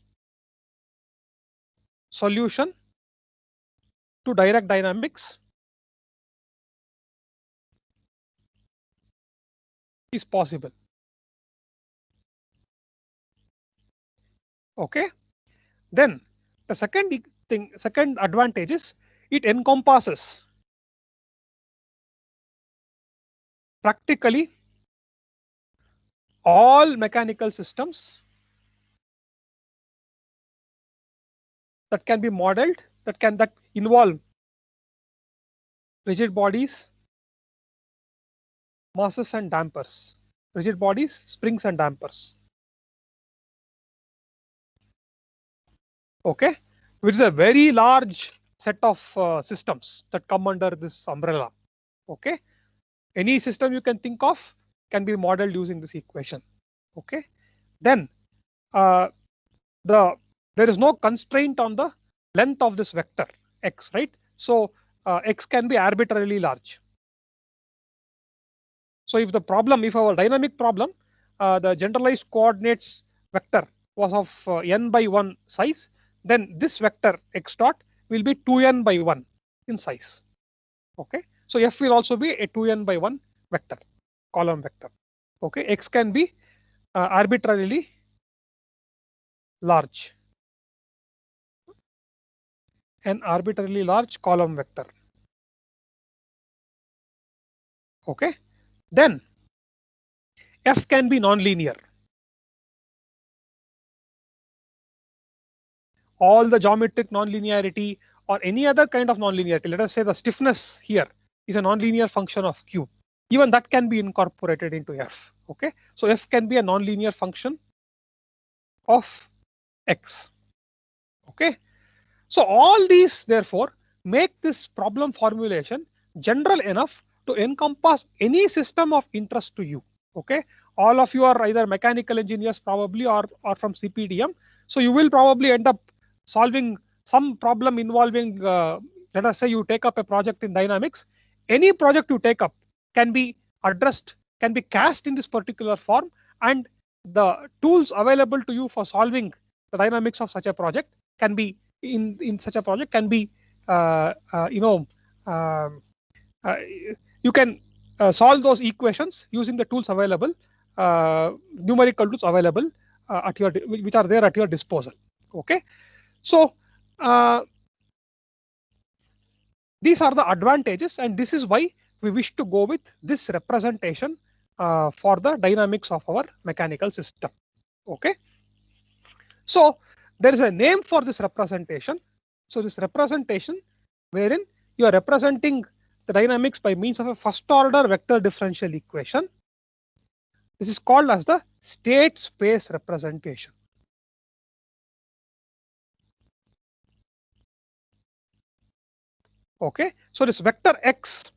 solution to direct dynamics is possible. Okay, then the second advantage is it encompasses practically all mechanical systems that can be modeled, that involve rigid bodies, masses and dampers, rigid bodies, springs and dampers. Okay, which is a very large set of systems that come under this umbrella. Okay, any system you can think of can be modeled using this equation. Okay, then there is no constraint on the length of this vector x, right? So x can be arbitrarily large. So if our dynamic problem, the generalized coordinates vector was of n by 1 size, then this vector x dot will be 2n by 1 in size. Okay, so f will also be a 2n by 1 vector, column vector. Okay, x can be arbitrarily large, an arbitrarily large column vector. Okay, then f can be nonlinear. All the geometric nonlinearity or any other kind of nonlinearity, let us say the stiffness here is a nonlinear function of q, even that can be incorporated into f. Okay, so f can be a nonlinear function of x. Okay, so all these therefore make this problem formulation general enough to encompass any system of interest to you. Okay, all of you are either mechanical engineers probably or from CPDM, so you will probably end up solving some problem involving let us say you take up a project in dynamics. Any project you take up can be addressed, can be cast in this particular form, and the tools available to you for solving the dynamics of such a project can be in such a project can be you can solve those equations using the tools available, numerical tools available which are there at your disposal. Okay, so these are the advantages, and this is why we wish to go with this representation for the dynamics of our mechanical system. Okay, so there is a name for this representation. So this representation wherein you are representing the dynamics by means of a first order vector differential equation. This is called as the state space representation. Okay, so this vector x,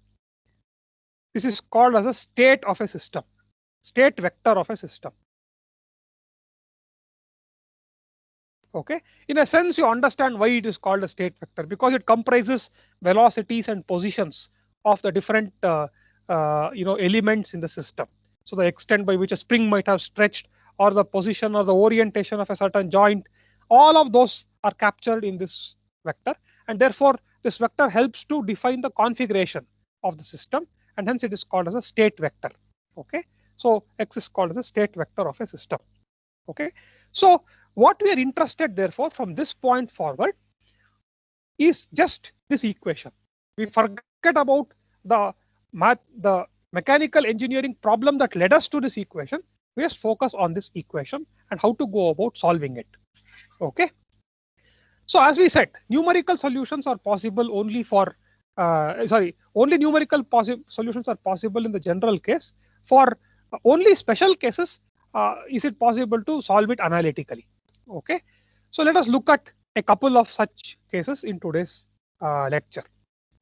this is called as a state of a system, state vector of a system. Okay, in a sense you understand why it is called a state vector, because it comprises velocities and positions of the different elements in the system. So the extent by which a spring might have stretched, or the position or the orientation of a certain joint, all of those are captured in this vector, and therefore this vector helps to define the configuration of the system, and hence it is called as a state vector. Okay, so x is called as a state vector of a system. Okay, so what we are interested therefore from this point forward is just this equation. We forget about the mechanical engineering problem that led us to this equation. We just focus on this equation and how to go about solving it. Okay, so as we said, numerical solutions are possible only for only numerical solutions are possible in the general case. For only special cases is it possible to solve it analytically. Okay, so let us look at a couple of such cases in today's lecture.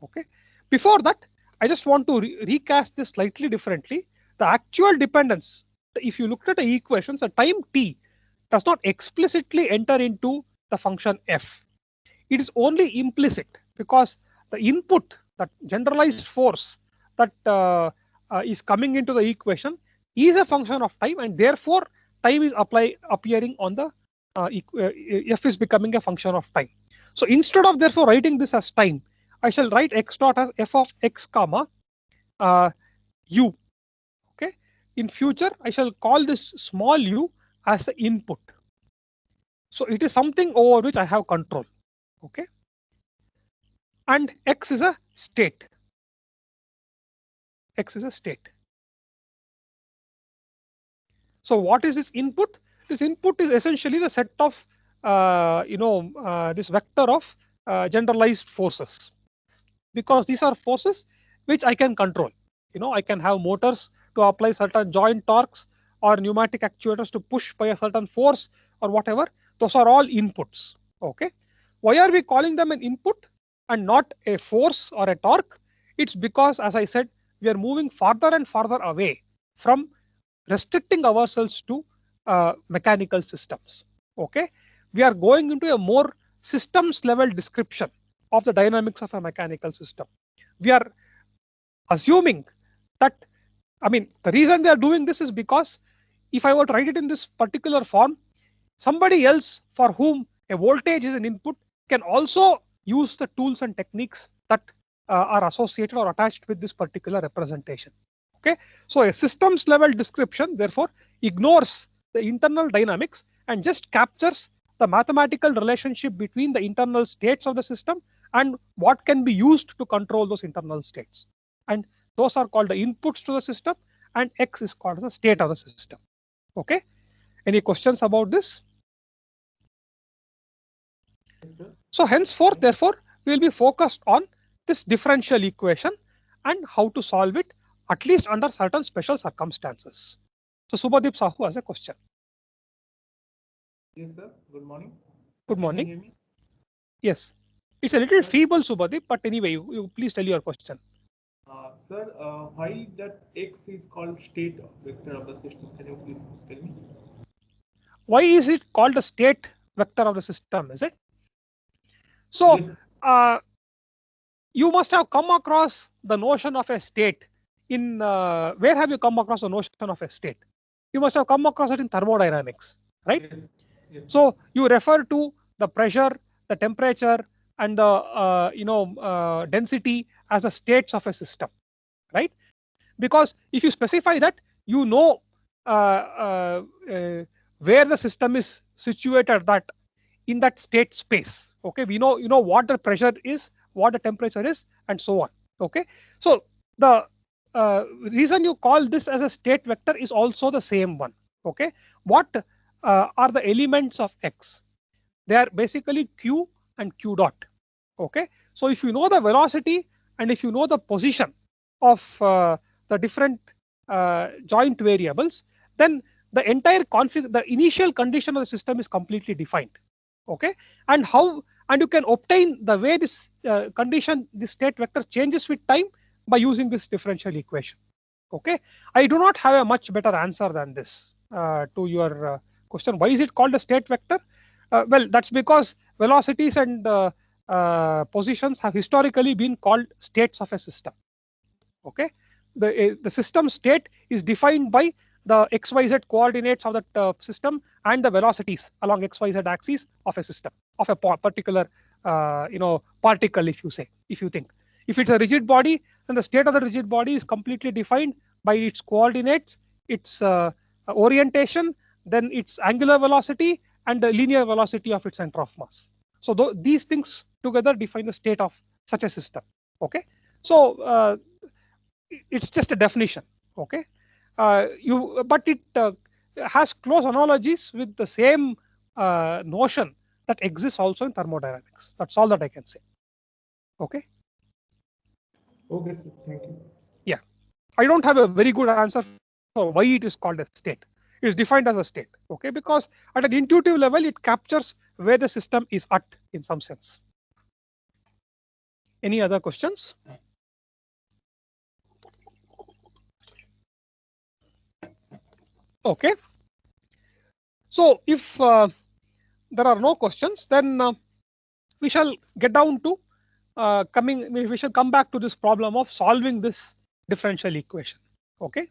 Okay, before that, I just want to recast this slightly differently. The actual dependence, if you look at the equations, the time t does not explicitly enter into the function f. It is only implicit, because the input, that generalized force that is coming into the equation is a function of time, and therefore time is appearing on the f is becoming a function of time. So instead of therefore writing this as time, I shall write x dot as f of x comma u. Okay, in future I shall call this small u as the input. So it is something over which I have control. Okay, and x is a state. X is a state. So what is this input? This input is essentially the set of this vector of generalized forces, because these are forces which I can control. I can have motors to apply certain joint torques, or pneumatic actuators to push by a certain force, or whatever. Those are all inputs. Okay. Why are we calling them an input and not a force or a torque? It's because, as I said, we are moving farther and farther away from restricting ourselves to mechanical systems. Okay. We are going into a more systems level description of the dynamics of a mechanical system. We are assuming that, the reason we are doing this is because if I were to write it in this particular form, somebody else for whom a voltage is an input can also use the tools and techniques that are associated or attached with this particular representation. Okay, so a systems level description therefore ignores the internal dynamics and just captures the mathematical relationship between the internal states of the system and what can be used to control those internal states. And those are called the inputs to the system, and X is called the state of the system. Okay, any questions about this? Yes, sir. So henceforth, therefore, we will be focused on this differential equation and how to solve it, at least under certain special circumstances. So Subhadip Sahu has a question. Yes, sir. Good morning. Good Can you morning. hear me? Yes, it's a little feeble, Subhadip, but anyway, you please tell your question. Sir, why that X is called state vector of the system? Can you please tell me? Why is it called the state vector of the system? Is it? So Yes. You must have come across the notion of a state in where have you come across the notion of a state? You must have come across it in thermodynamics, right? Yes. Yes. So you refer to the pressure, the temperature, and the density as the states of a system, right? Because if you specify that, you know where the system is situated, that in that state space. Okay, we know what the pressure is, what the temperature is, and so on. Okay, so the reason you call this as a state vector is also the same one. Okay, what are the elements of X? They are basically Q and Q dot. Okay, so if you know the velocity and if you know the position of the different joint variables, then the entire the initial condition of the system is completely defined. Okay, and you can obtain the way this condition, this state vector changes with time by using this differential equation. Okay, I do not have a much better answer than this to your question. Why is it called a state vector? Well, that's because velocities and positions have historically been called states of a system. Okay, the system state is defined by the XYZ coordinates of that system and the velocities along XYZ axis of a system, of a particular particle. If you think, if it's a rigid body, then the state of the rigid body is completely defined by its coordinates, its orientation, then its angular velocity, and the linear velocity of its center of mass. So these things together define the state of such a system. Okay, so it's just a definition. Okay, but it has close analogies with the same notion that exists also in thermodynamics. That's all that I can say. Okay. Okay, sir. Thank you. Yeah, I don't have a very good answer for why it is called a state. It is defined as a state. Okay, because at an intuitive level, it captures where the system is at in some sense. Any other questions? Okay. So if there are no questions, then we shall get down to we shall come back to this problem of solving this differential equation. Okay.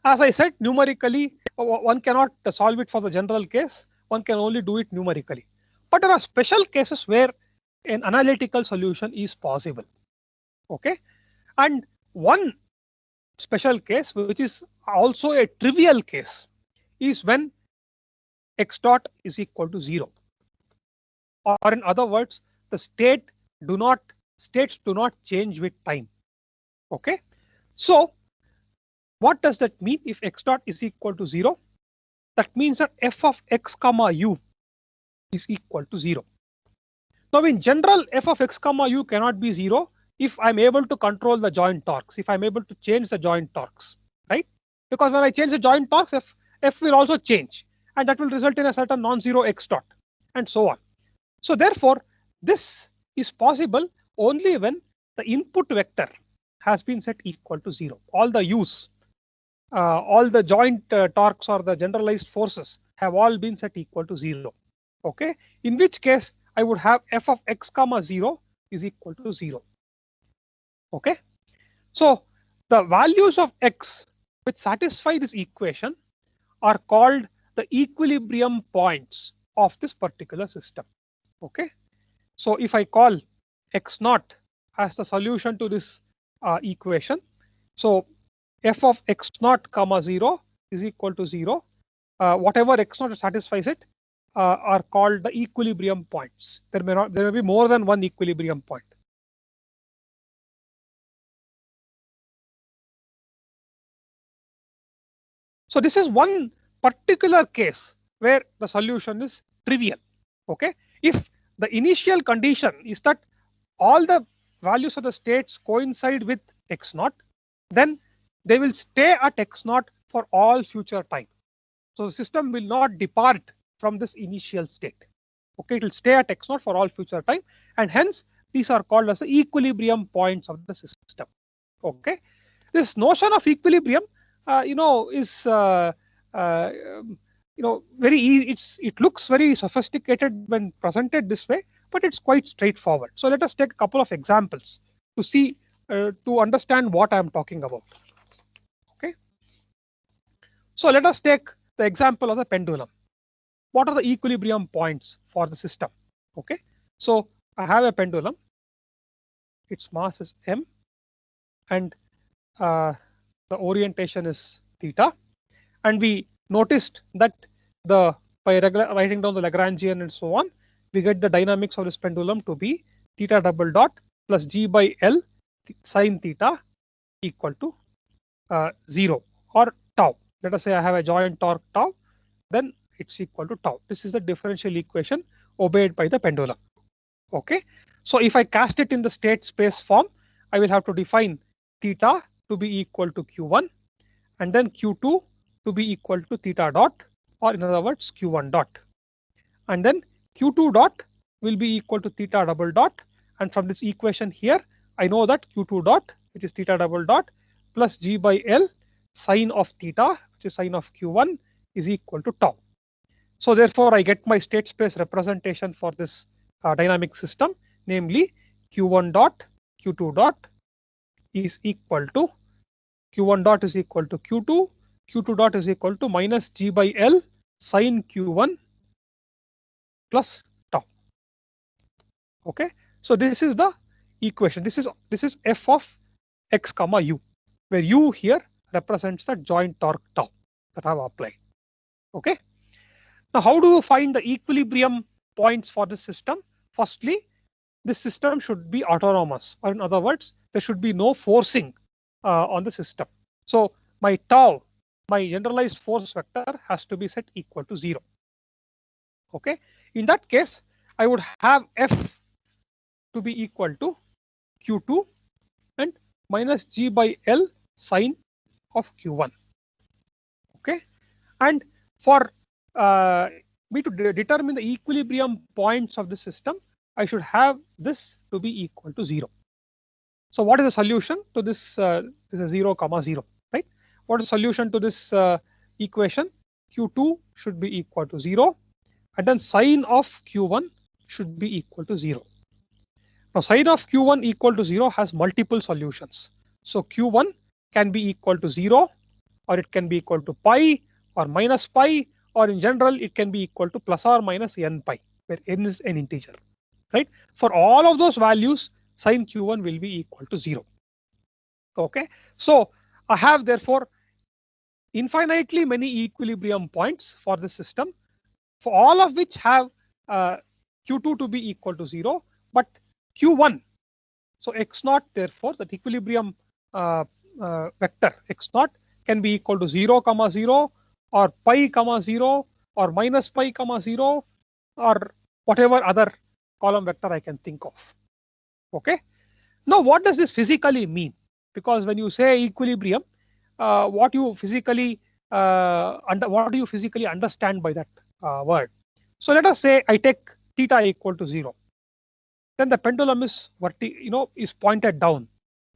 As I said, numerically, one cannot solve it for the general case. One can only do it numerically. But there are special cases where an analytical solution is possible. Okay. And one special case, which is also a trivial case, is when X dot is equal to 0. Or in other words, the states do not change with time. Okay. So What does that mean if x dot is equal to 0? That means that f of x comma u is equal to 0. Now in general, f of x comma u cannot be 0 if I'm able to control the joint torques, if I'm able to change the joint torques, right? Because when I change the joint torques, f will also change, and that will result in a certain non-zero x dot, and so on. So therefore, this is possible only when the input vector has been set equal to 0. All the u's, all the joint torques or the generalized forces have all been set equal to 0. Okay, in which case I would have f of x comma 0 is equal to 0. Okay, so the values of x which satisfy this equation are called the equilibrium points of this particular system. Okay, so if I call x naught as the solution to this equation, so f of x naught comma 0 is equal to 0. Whatever x naught satisfies it are called the equilibrium points. There may be more than one equilibrium point. So this is one particular case where the solution is trivial. Okay, if the initial condition is that all the values of the states coincide with x naught, then they will stay at x naught for all future time. So the system will not depart from this initial state. Okay, it will stay at x naught for all future time, and hence these are called as the equilibrium points of the system. Okay, this notion of equilibrium, is very easy. It looks very sophisticated when presented this way, but it's quite straightforward. So let us take a couple of examples to see to understand what I am talking about. Okay, so let us take the example of the pendulum. What are the equilibrium points for the system? Okay, so I have a pendulum, its mass is m, and the orientation is theta, and we noticed that by writing down the Lagrangian and so on, we get the dynamics of this pendulum to be theta double dot plus g by L sine theta equal to 0 or tau. Let us say I have a joint torque tau, then it's equal to tau. This is the differential equation obeyed by the pendulum. Okay, so if I cast it in the state space form, I will have to define theta to be equal to q1, and then q2 to be equal to theta dot, or in other words q1 dot, and then q2 dot will be equal to theta double dot, and from this equation here I know that q2 dot, which is theta double dot, plus g by L sine of theta, which is sine of q1, is equal to tau. So therefore I get my state space representation for this dynamic system, namely q1 dot q2 dot is equal to q1 dot is equal to q2, q2 dot is equal to minus g by L sine q1 plus tau. Okay, so this is the equation. This is f of x comma u, where u here represents the joint torque tau that I have applied. Okay, now how do you find the equilibrium points for the system? Firstly, this system should be autonomous, or in other words, there should be no forcing on the system. So my tau, my generalized force vector, has to be set equal to 0. Okay, in that case I would have f to be equal to q2 and minus g by L sine of q1. Okay, and for me to determine the equilibrium points of the system, I should have this to be equal to 0. So what is the solution to this? This is 0 comma 0, right? What is the solution to this equation? q2 should be equal to 0, and then sine of q1 should be equal to 0. Now sine of q1 equal to 0 has multiple solutions. So q1 can be equal to 0, or it can be equal to pi or minus pi, or in general it can be equal to plus or minus n pi, where n is an integer, right? For all of those values, sine q1 will be equal to 0. Okay, so I have therefore infinitely many equilibrium points for the system, for all of which have q2 to be equal to 0, but q1, so x naught, therefore that equilibrium vector x naught can be equal to 0, 0, or pi, 0, or minus pi, 0, or whatever other column vector I can think of. Okay. Now, what does this physically mean? Because when you say equilibrium, what do you physically understand by that word? So let us say I take theta equal to 0. Then the pendulum is is pointed down.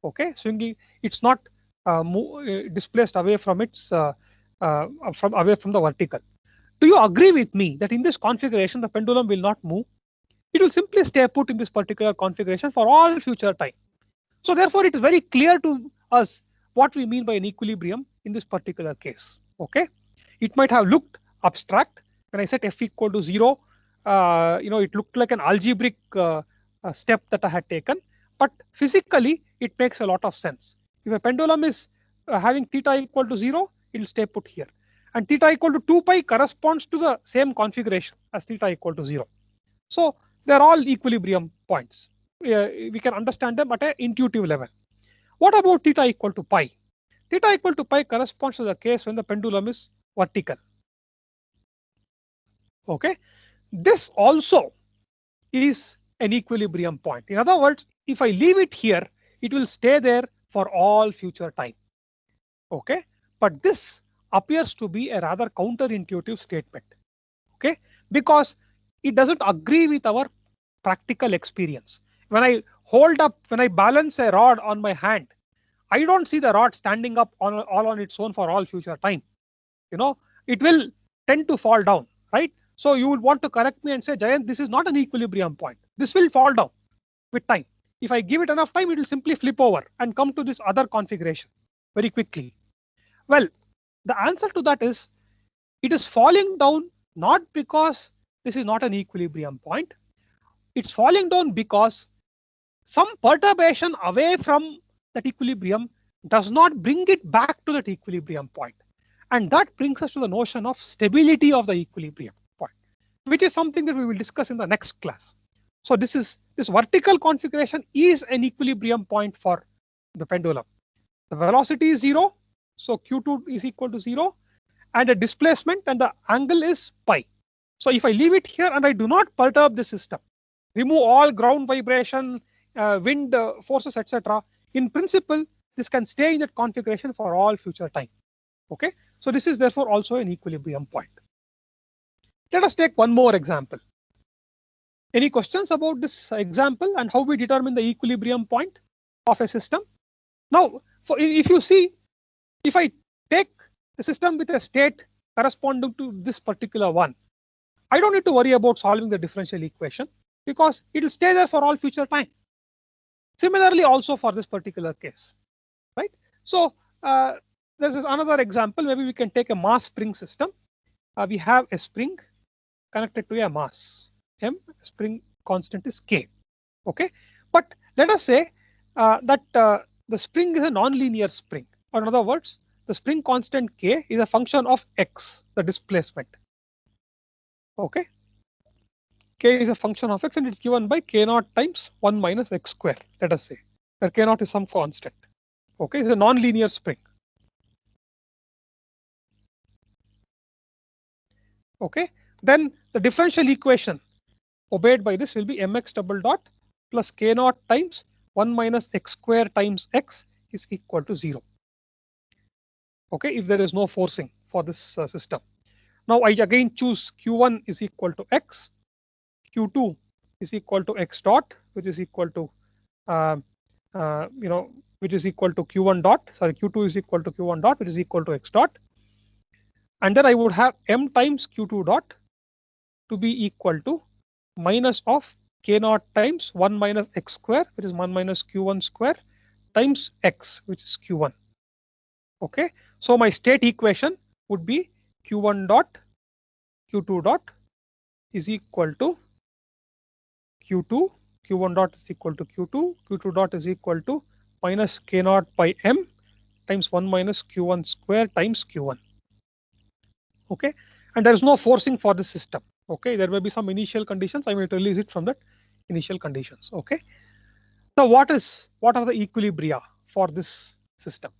Okay, swinging. It's not displaced away from its away from the vertical. Do you agree with me that in this configuration the pendulum will not move? It will simply stay put in this particular configuration for all future time. So therefore, it is very clear to us what we mean by an equilibrium in this particular case. Okay, it might have looked abstract when I said f equal to 0. It looked like an algebraic step that I had taken, but physically it makes a lot of sense. If a pendulum is having theta equal to 0, it will stay put here, and theta equal to 2 pi corresponds to the same configuration as theta equal to 0. So they are all equilibrium points. We can understand them at an intuitive level. What about theta equal to pi? Theta equal to pi corresponds to the case when the pendulum is vertical. Okay, this also is an equilibrium point. In other words, if I leave it here, it will stay there for all future time. Okay, but this appears to be a rather counterintuitive statement. Okay, because it doesn't agree with our practical experience. When I balance a rod on my hand, I don't see the rod standing up all on its own for all future time. It will tend to fall down, right? So you would want to correct me and say, Jayant, this is not an equilibrium point. This will fall down with time. If I give it enough time, it will simply flip over and come to this other configuration very quickly. Well, the answer to that is, it is falling down not because this is not an equilibrium point. It's falling down because some perturbation away from that equilibrium does not bring it back to that equilibrium point. And that brings us to the notion of stability of the equilibrium point, which is something that we will discuss in the next class. So this vertical configuration is an equilibrium point for the pendulum. The velocity is 0, so q2 is equal to 0, and the displacement and the angle is pi. So if I leave it here and I do not perturb the system, remove all ground vibration, wind forces, etc., in principle, this can stay in that configuration for all future time. Okay, so this is therefore also an equilibrium point. Let us take one more example. Any questions about this example and how we determine the equilibrium point of a system? Now, if you see, if I take the system with a state corresponding to this particular one, I don't need to worry about solving the differential equation because it will stay there for all future time. Similarly, also for this particular case, right? So this is another example. Maybe we can take a mass spring system. We have a spring connected to a mass m. Spring constant is k. Okay, but let us say that the spring is a non-linear spring, or in other words, the spring constant k is a function of x, the displacement. Okay, k is a function of x and it's given by k0 times 1 minus x square, let us say, where k0 is some constant. Okay, it's a non-linear spring. Okay, then the differential equation obeyed by this will be mx double dot plus k0 times 1 minus x square times x is equal to 0. Okay, if there is no forcing for this system. Now I again choose q1 is equal to x, q2 is equal to x dot, which is equal to which is equal to q1 dot. Sorry, q2 is equal to q1 dot, which is equal to x dot, and then I would have m times q2 dot to be equal to minus of k0 times 1 minus x square, which is 1 minus q1 square, times x, which is q1. Okay, so my state equation would be q1 dot q2 dot is equal to q2, q1 dot is equal to q2, q2 dot is equal to minus k0 by m times 1 minus q1 square times q1. Okay, and there is no forcing for this system. Okay, there may be some initial conditions. I will release it from that initial conditions. Okay, so what are the equilibria for this system?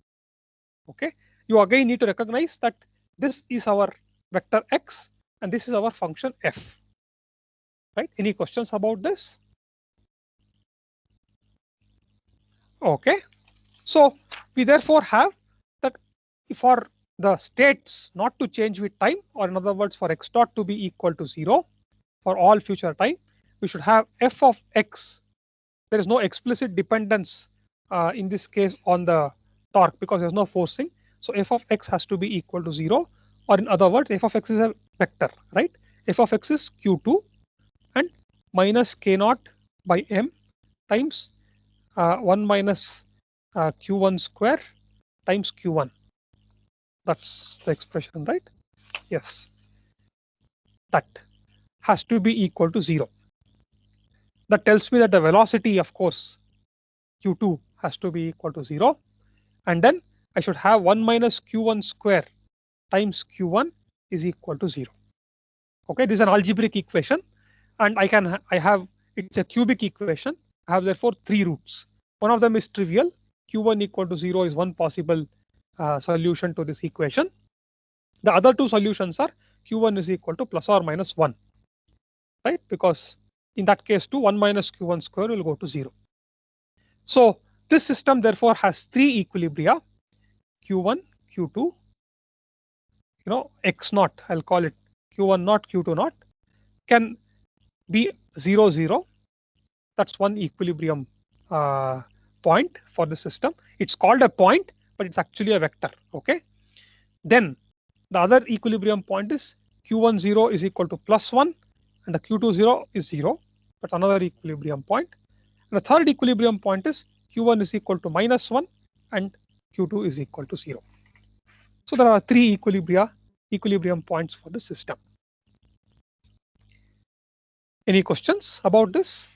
Okay, you again need to recognize that this is our vector x and this is our function f. Right? Any questions about this? Okay. So we therefore have that for the states not to change with time, or in other words, for x dot to be equal to 0 for all future time, we should have f of x. There is no explicit dependence in this case on the torque because there's no forcing. So f of x has to be equal to 0, or in other words, f of x is a vector, right? F of x is q2 and minus k naught by m times 1 minus q1 square times q1. That's the expression, right? Yes. That has to be equal to 0. That tells me that the velocity, of course, q2 has to be equal to 0. And then I should have 1 minus q1 square times q1 is equal to 0. Okay, this is an algebraic equation, and I have it's a cubic equation. I have therefore 3 roots. One of them is trivial. q1 equal to 0 is one possible solution to this equation. The other 2 solutions are q1 is equal to plus or minus 1, right? Because in that case too, 1 minus q1 square will go to 0. So this system therefore has 3 equilibria: q1, q2, x naught, I'll call it q1 naught, q2 naught, can be 0, 0. That's one equilibrium point for the system. It's called a point, but it's actually a vector. Okay. Then the other equilibrium point is q1 0 is equal to plus 1 and the q2 0 is 0. That's another equilibrium point. And the third equilibrium point is q1 is equal to minus 1 and q2 is equal to 0. So there are 3 equilibrium points for the system. Any questions about this?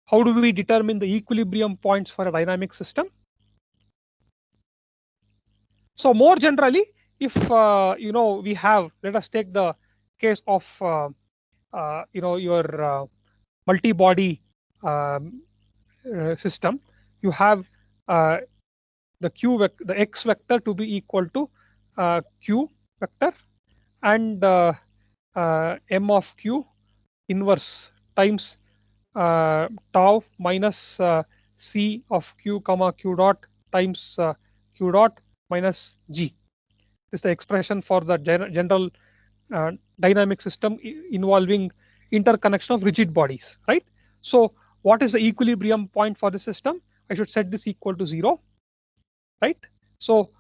How do we determine the equilibrium points for a dynamic system? So more generally, if we have, let us take the case of your multi-body system. You have the x vector to be equal to q vector and m of q inverse times tau minus c of q comma q dot times q dot minus g. This is the expression for the general dynamic system involving interconnection of rigid bodies, right? So what is the equilibrium point for the system? I should set this equal to 0, right? So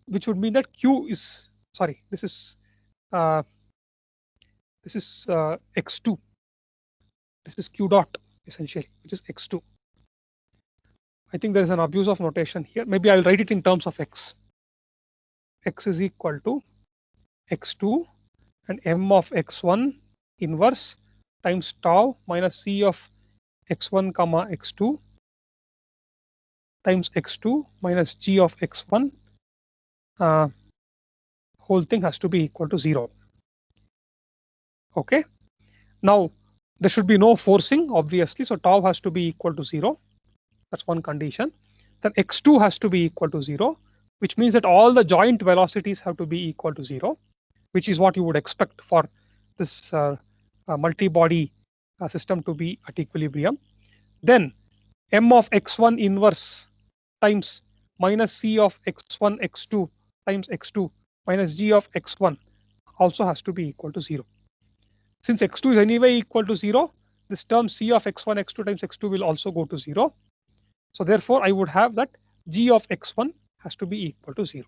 which would mean that q is, sorry, this is x2. This is q dot essentially, which is x2. I think there is an abuse of notation here. Maybe I'll write it in terms of x. X is equal to x2 and m of x1 inverse times tau minus c of x1 comma x2 times x2 minus g of x1. Whole thing has to be equal to 0. Okay. Now there should be no forcing, obviously, so tau has to be equal to 0. That's one condition. Then x2 has to be equal to 0, which means that all the joint velocities have to be equal to 0, which is what you would expect for this multi-body system to be at equilibrium. Then m of x1 inverse times minus c of x1 x2 times x2 minus g of x1 also has to be equal to 0. Since x2 is anyway equal to 0, this term c of x1 x2 times x2 will also go to 0. So therefore I would have that g of x1 has to be equal to 0.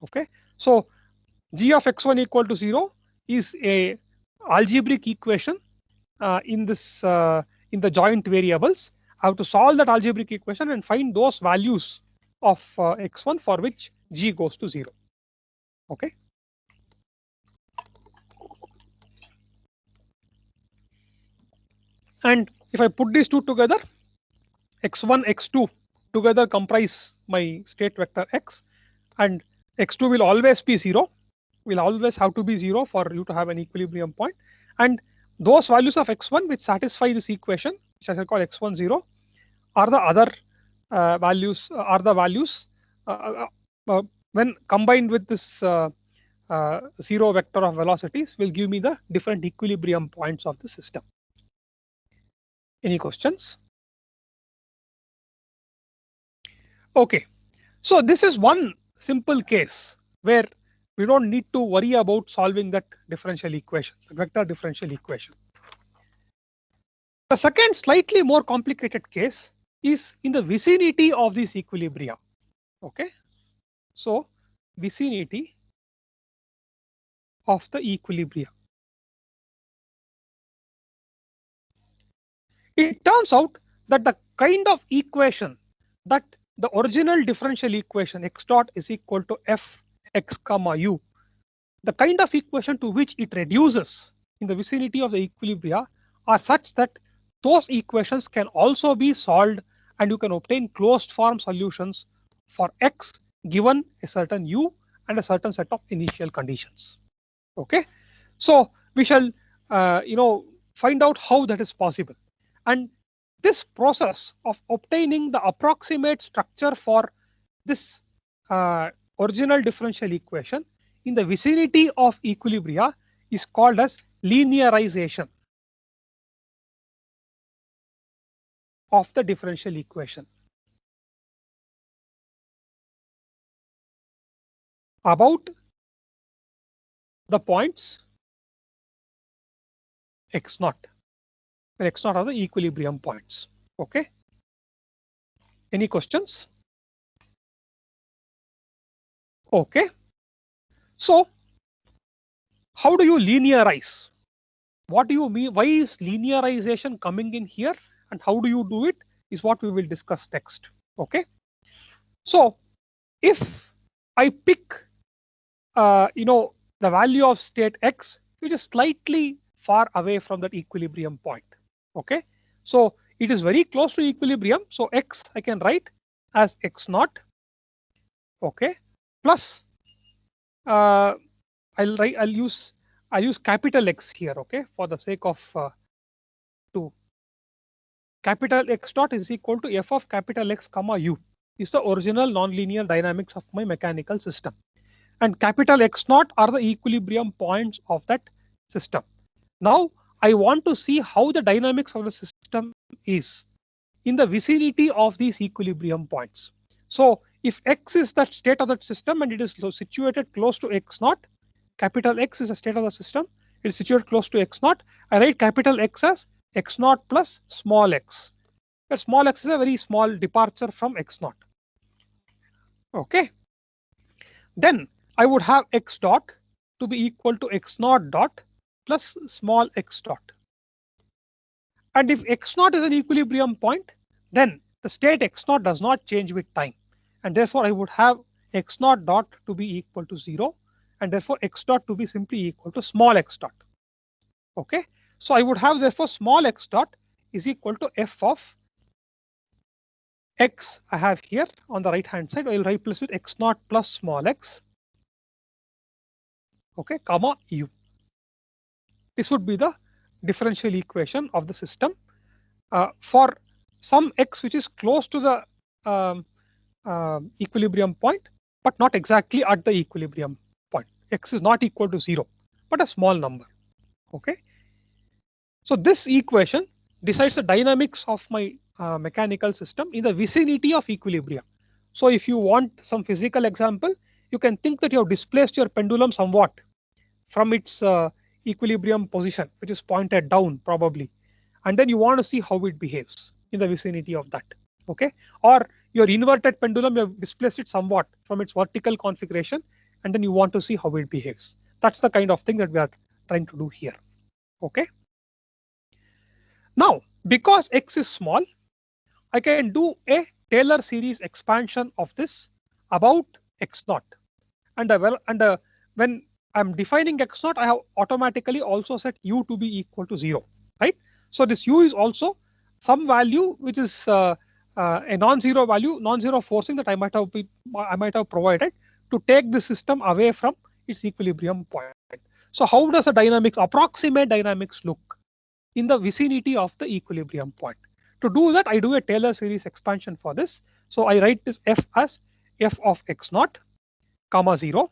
Okay. So g of x1 equal to 0 is a algebraic equation in this in the joint variables. I have to solve that algebraic equation and find those values of x1 for which g goes to 0. Okay. And if I put these two together, x1, x2 together comprise my state vector x, and x2 will always be 0, will always have to be 0 for you to have an equilibrium point. And those values of x1 which satisfy this equation, which I shall call x1 0, are the other values, are the values when combined with this zero vector of velocities will give me the different equilibrium points of the system. Any questions? Okay, so this is one simple case where we don't need to worry about solving that differential equation, the vector differential equation. The second slightly more complicated case is in the vicinity of this equilibria. Okay, so vicinity of the equilibria. It turns out that the kind of equation that the original differential equation x dot is equal to f x comma u, the kind of equation to which it reduces in the vicinity of the equilibria are such that those equations can also be solved and you can obtain closed form solutions for x given a certain u and a certain set of initial conditions. Okay, so we shall find out how that is possible. And this process of obtaining the approximate structure for this original differential equation in the vicinity of equilibria is called as linearization of the differential equation. About the points x naught. And x naught are the equilibrium points. Okay. Any questions? Okay. So how do you linearize? What do you mean? Why is linearization coming in here? And how do you do it is what we will discuss next. Okay. So if I pick the value of state x, which is slightly far away from that equilibrium point. Okay, so it is very close to equilibrium. So x I can write as x naught. Okay, plus I'll use capital X here. Okay, for the sake of 2. Capital X dot is equal to f of capital X comma u is the original nonlinear dynamics of my mechanical system. And capital X naught are the equilibrium points of that system. Now I want to see how the dynamics of the system is in the vicinity of these equilibrium points. So if x is the state of that system and it is situated close to x naught, capital X is the state of the system, it is situated close to x naught, I write capital X as x naught plus small x. But small x is a very small departure from x naught. Okay. Then I would have x dot to be equal to x naught dot plus small x dot. And if x naught is an equilibrium point, then the state x naught does not change with time. And therefore I would have x naught dot to be equal to 0. And therefore x dot to be simply equal to small x dot. Okay. So I would have therefore small x dot is equal to f of x I have here on the right hand side. I will replace with x naught plus small x. Okay, comma u. This would be the differential equation of the system for some x which is close to the equilibrium point, but not exactly at the equilibrium point. X is not equal to 0, but a small number. Okay. So this equation decides the dynamics of my mechanical system in the vicinity of equilibrium. So if you want some physical example, you can think that you have displaced your pendulum somewhat from its equilibrium position, which is pointed down probably, and then you want to see how it behaves in the vicinity of that. Okay, or your inverted pendulum, you have displaced it somewhat from its vertical configuration, and then you want to see how it behaves. That's the kind of thing that we are trying to do here. Okay. Now, because x is small, I can do a Taylor series expansion of this about x naught, and when I'm defining x naught, I have automatically also set u to be equal to 0, right? So this u is also some value which is a non-zero value, non-zero forcing that I might have provided to take the system away from its equilibrium point. So how does the dynamics, approximate dynamics, look in the vicinity of the equilibrium point? To do that, I do a Taylor series expansion for this. So I write this f as f of x naught comma 0,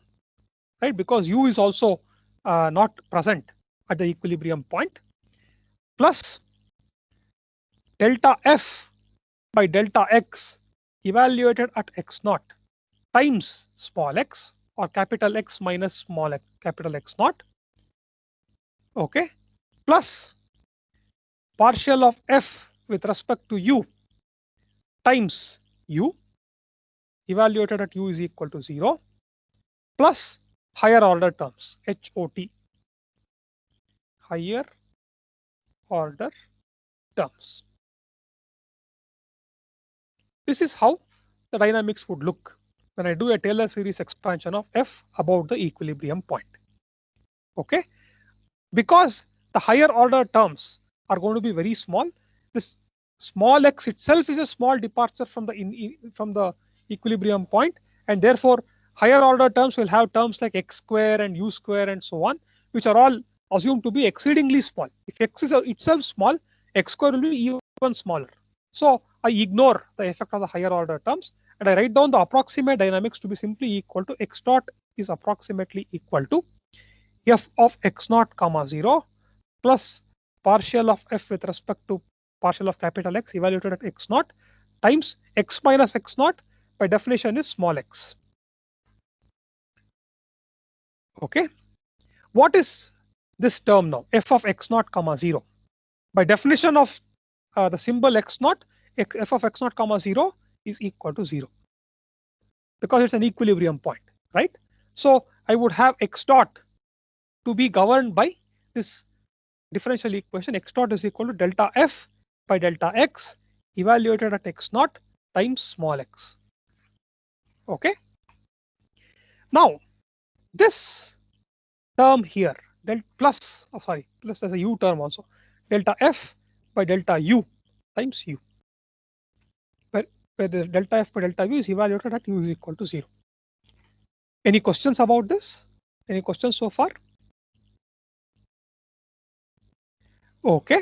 right? Because u is also not present at the equilibrium point, plus delta f by delta x evaluated at x naught times small x, or capital X minus small x, capital X naught, okay, plus partial of f with respect to u times u evaluated at u is equal to 0, plus higher order terms, HOT, higher order terms. This is how the dynamics would look when I do a Taylor series expansion of f about the equilibrium point. Okay, because the higher order terms are going to be very small, this small x itself is a small departure from the equilibrium point, and therefore higher order terms will have terms like x square and u square and so on, which are all assumed to be exceedingly small. If x is itself small, x square will be even smaller. So I ignore the effect of the higher order terms, and I write down the approximate dynamics to be simply equal to x dot is approximately equal to f of x naught comma 0 plus partial of f with respect to partial of capital X evaluated at x naught times x minus x naught, by definition is small x. Okay, what is this term now? F of x naught comma 0. By definition of the symbol x naught, f of x naught comma 0 is equal to 0 because it's an equilibrium point, right? So I would have x dot to be governed by this differential equation. X dot is equal to delta f by delta x evaluated at x naught times small x. Okay. Now this term here, plus there's a u term also, delta f by delta u times u, where the delta f by delta u is evaluated at u is equal to 0. Any questions about this? Any questions so far? Okay,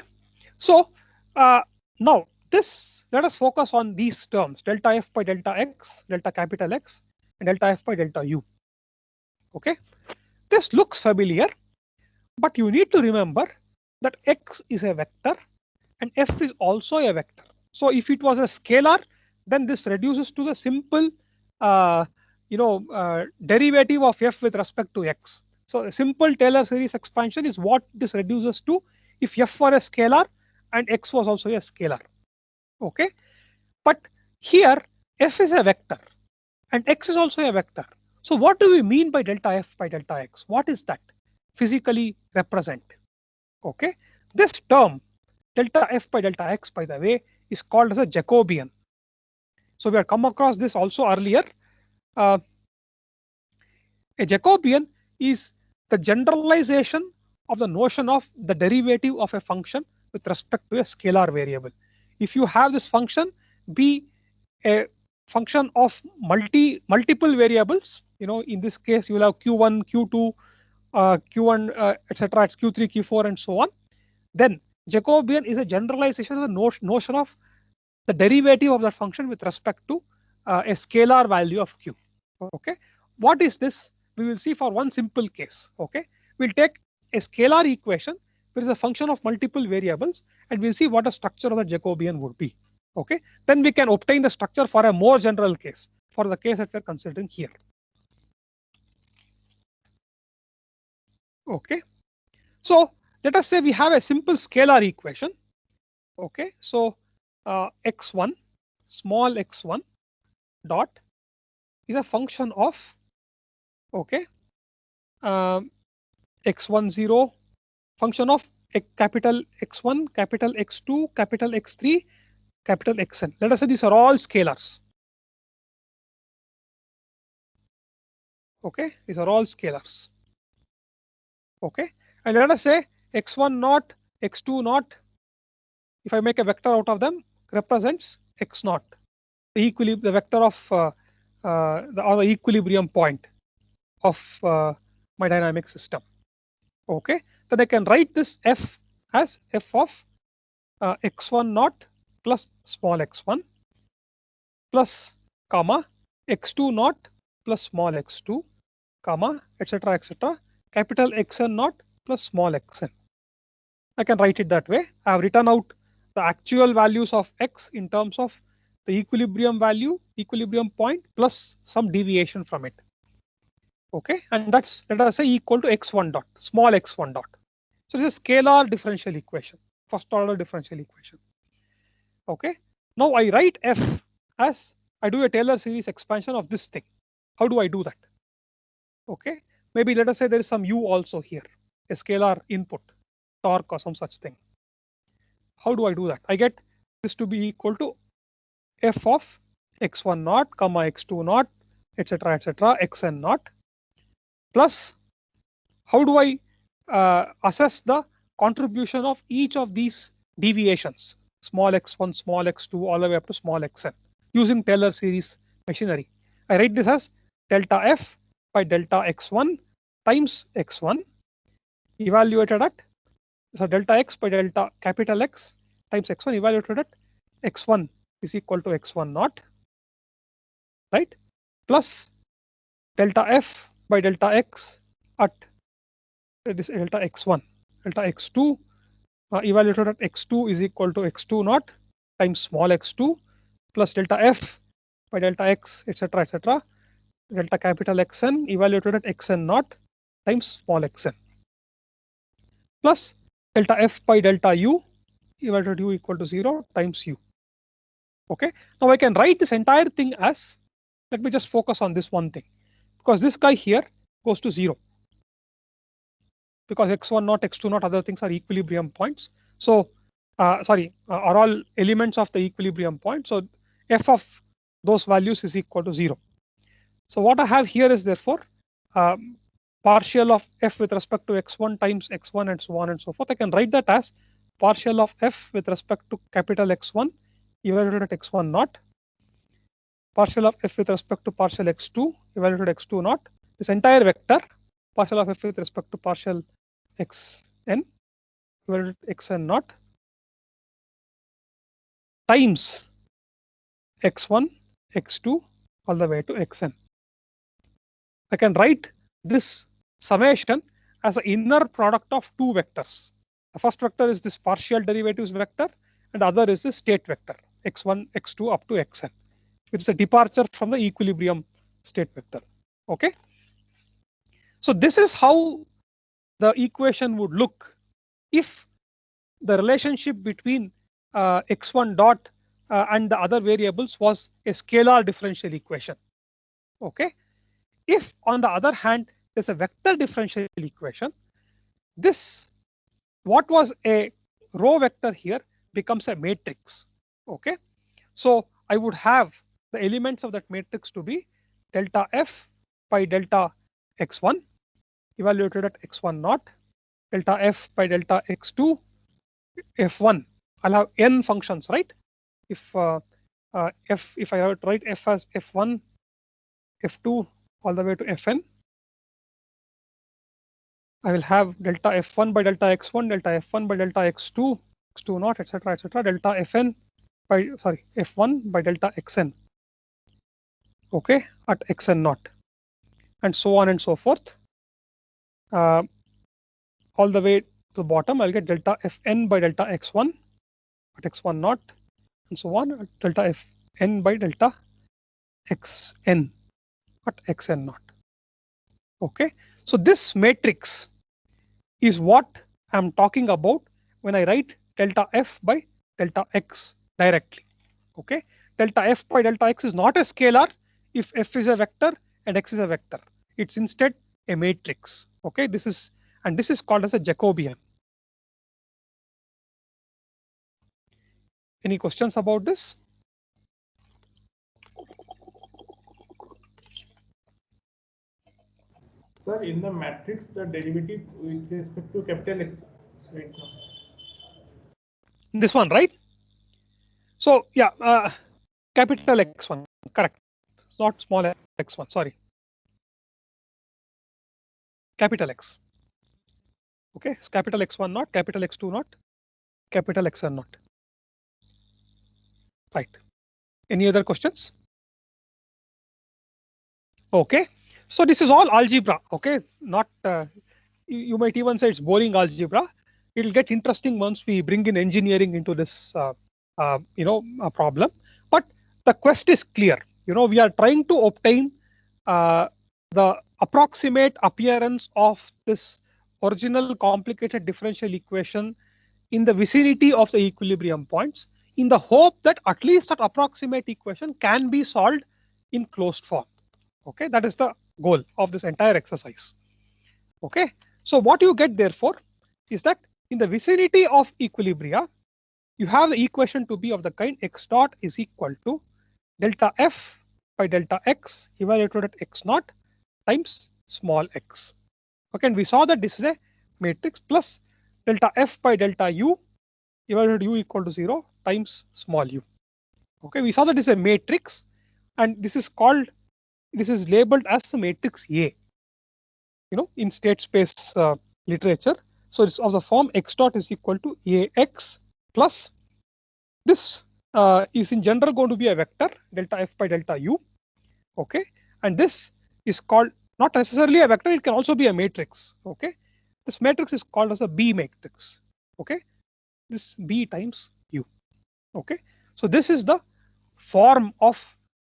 so now let us focus on these terms, delta f by delta x, delta capital X, and delta f by delta u. Okay, this looks familiar, but you need to remember that x is a vector and f is also a vector. So if it was a scalar, then this reduces to the simple derivative of f with respect to x. So a simple Taylor series expansion is what this reduces to if f were a scalar and x was also a scalar. Okay, but here f is a vector and x is also a vector. So what do we mean by delta f by delta x? What is that physically represent? Okay, this term delta f by delta x, by the way, is called as a Jacobian. So we have come across this also earlier. A Jacobian is the generalization of the notion of the derivative of a function with respect to a scalar variable. If you have this function be a function of multiple variables, in this case you will have q1, q2, q1, etc. It's q3, q4, and so on. Then Jacobian is a generalization of the notion of the derivative of that function with respect to a scalar value of q. Okay, what is this? We will see for one simple case. Okay, we'll take a scalar equation which is a function of multiple variables, and we'll see what the structure of the Jacobian would be. Okay, then we can obtain the structure for a more general case, for the case that we're considering here. Okay, so let us say we have a simple scalar equation. Okay, so x1, small x1 dot is a function of, okay, x10, function of a capital X1, capital X2, capital X3, capital Xn. Let us say these are all scalars. Okay, these are all scalars. Okay, and let us say x1 naught, x2 naught, if I make a vector out of them, represents x naught, the vector of the equilibrium point of my dynamic system. Okay, then I can write this f as f of x1 naught plus small x1 plus comma x2 naught plus small x2, comma, etc., etc., capital Xn naught plus small xn. I can write it that way. I have written out the actual values of x in terms of the equilibrium value, equilibrium point, plus some deviation from it. Okay, and that's, let us say, equal to x1 dot, small x1 dot. So this is scalar differential equation, first order differential equation. Okay, now I write f as I do a Taylor series expansion of this thing. How do I do that? Okay, maybe let us say there is some u also here, a scalar input, torque or some such thing. How do I do that? I get this to be equal to f of x1 naught, comma x2 naught, etc., etc., xn naught, plus how do I assess the contribution of each of these deviations, small x1, small x2, all the way up to small xn, using Taylor series machinery. I write this as delta f by delta x1 times x1 evaluated at, so delta x by delta capital X times x1 evaluated at x1 is equal to x1 naught, right, plus delta f by delta x at this delta x1, delta x2 evaluated at x2 is equal to x2 naught times small x2 plus delta f by delta x, etc., etc., delta capital Xn evaluated at xn naught times small xn, plus delta f by delta u evaluated u equal to 0 times u. Okay, now I can write this entire thing as, let me just focus on this one thing, because this guy here goes to 0, because x1 naught, x2 naught, other things are equilibrium points. So are all elements of the equilibrium point. So f of those values is equal to 0. So what I have here is therefore partial of f with respect to x1 times x1 and so on and so forth. I can write that as partial of f with respect to capital X1 evaluated at x1 naught, partial of f with respect to partial x2 evaluated at x2 naught, this entire vector, partial of f with respect to partial xn evaluated at xn naught times x1, x2 all the way to xn. I can write this summation as an inner product of two vectors. The first vector is this partial derivatives vector, and the other is the state vector x1, x2 up to xn, which is a departure from the equilibrium state vector. Okay, so this is how the equation would look if the relationship between x1 dot and the other variables was a scalar differential equation. Okay, if on the other hand there's a vector differential equation, this what was a row vector here becomes a matrix. Okay, so I would have the elements of that matrix to be delta f by delta x1 evaluated at x1 naught, delta f by delta x2 f1. I'll have n functions, right? If if I have to write f as f1, f2 all the way to fn, I will have delta f1 by delta x1, delta f1 by delta x2, x2 naught, etc., etc., delta fn by f1 by delta xn. Okay, at xn naught, and so on and so forth. All the way to the bottom, I'll get delta fn by delta x1 at x1 naught, and so on, at delta fn by delta xn at xn naught. Okay, so this matrix is what I'm talking about when I write delta f by delta x directly. Okay, delta f by delta x is not a scalar if f is a vector and x is a vector. It's instead a matrix. Okay, this is called as a Jacobian. Any questions about this? Sir, in the matrix, the derivative with respect to capital X right now. This one, right? So yeah, capital X1, correct. It's not small x1, sorry. Capital X. Okay, it's capital X1 naught, capital X2 naught, capital Xn naught. Right. Any other questions? Okay, so this is all algebra. Okay, it's not you might even say it's boring algebra. It'll get interesting once we bring in engineering into this problem. But the quest is clear. We are trying to obtain the approximate appearance of this original complicated differential equation in the vicinity of the equilibrium points, in the hope that at least that approximate equation can be solved in closed form. Okay, that is the goal of this entire exercise. Okay, so what you get therefore is that in the vicinity of equilibria, you have the equation to be of the kind x dot is equal to delta f by delta x evaluated at x naught times small x. Okay, and we saw that this is a matrix plus delta f by delta u evaluated u equal to 0 times small u. Okay, we saw that this is a matrix, and this is labeled as the matrix A, in state space literature. So it's of the form x dot is equal to Ax plus this is in general going to be a vector delta f by delta u. Okay, and this is called not necessarily a vector, it can also be a matrix. Okay, this matrix is called as a B matrix. Okay, this B times u. Okay, so this is the form of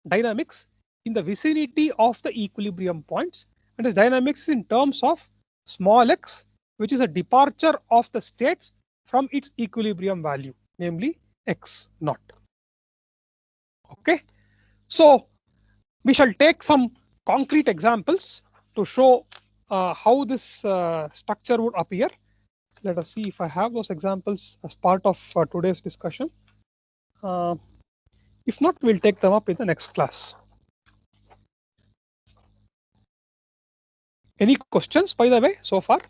dynamics in the vicinity of the equilibrium points, and this dynamics is in terms of small x, which is a departure of the states from its equilibrium value, namely x naught. Okay, so we shall take some concrete examples to show how this structure would appear. Let us see if I have those examples as part of today's discussion. If not, we'll take them up in the next class. Any questions, by the way, so far?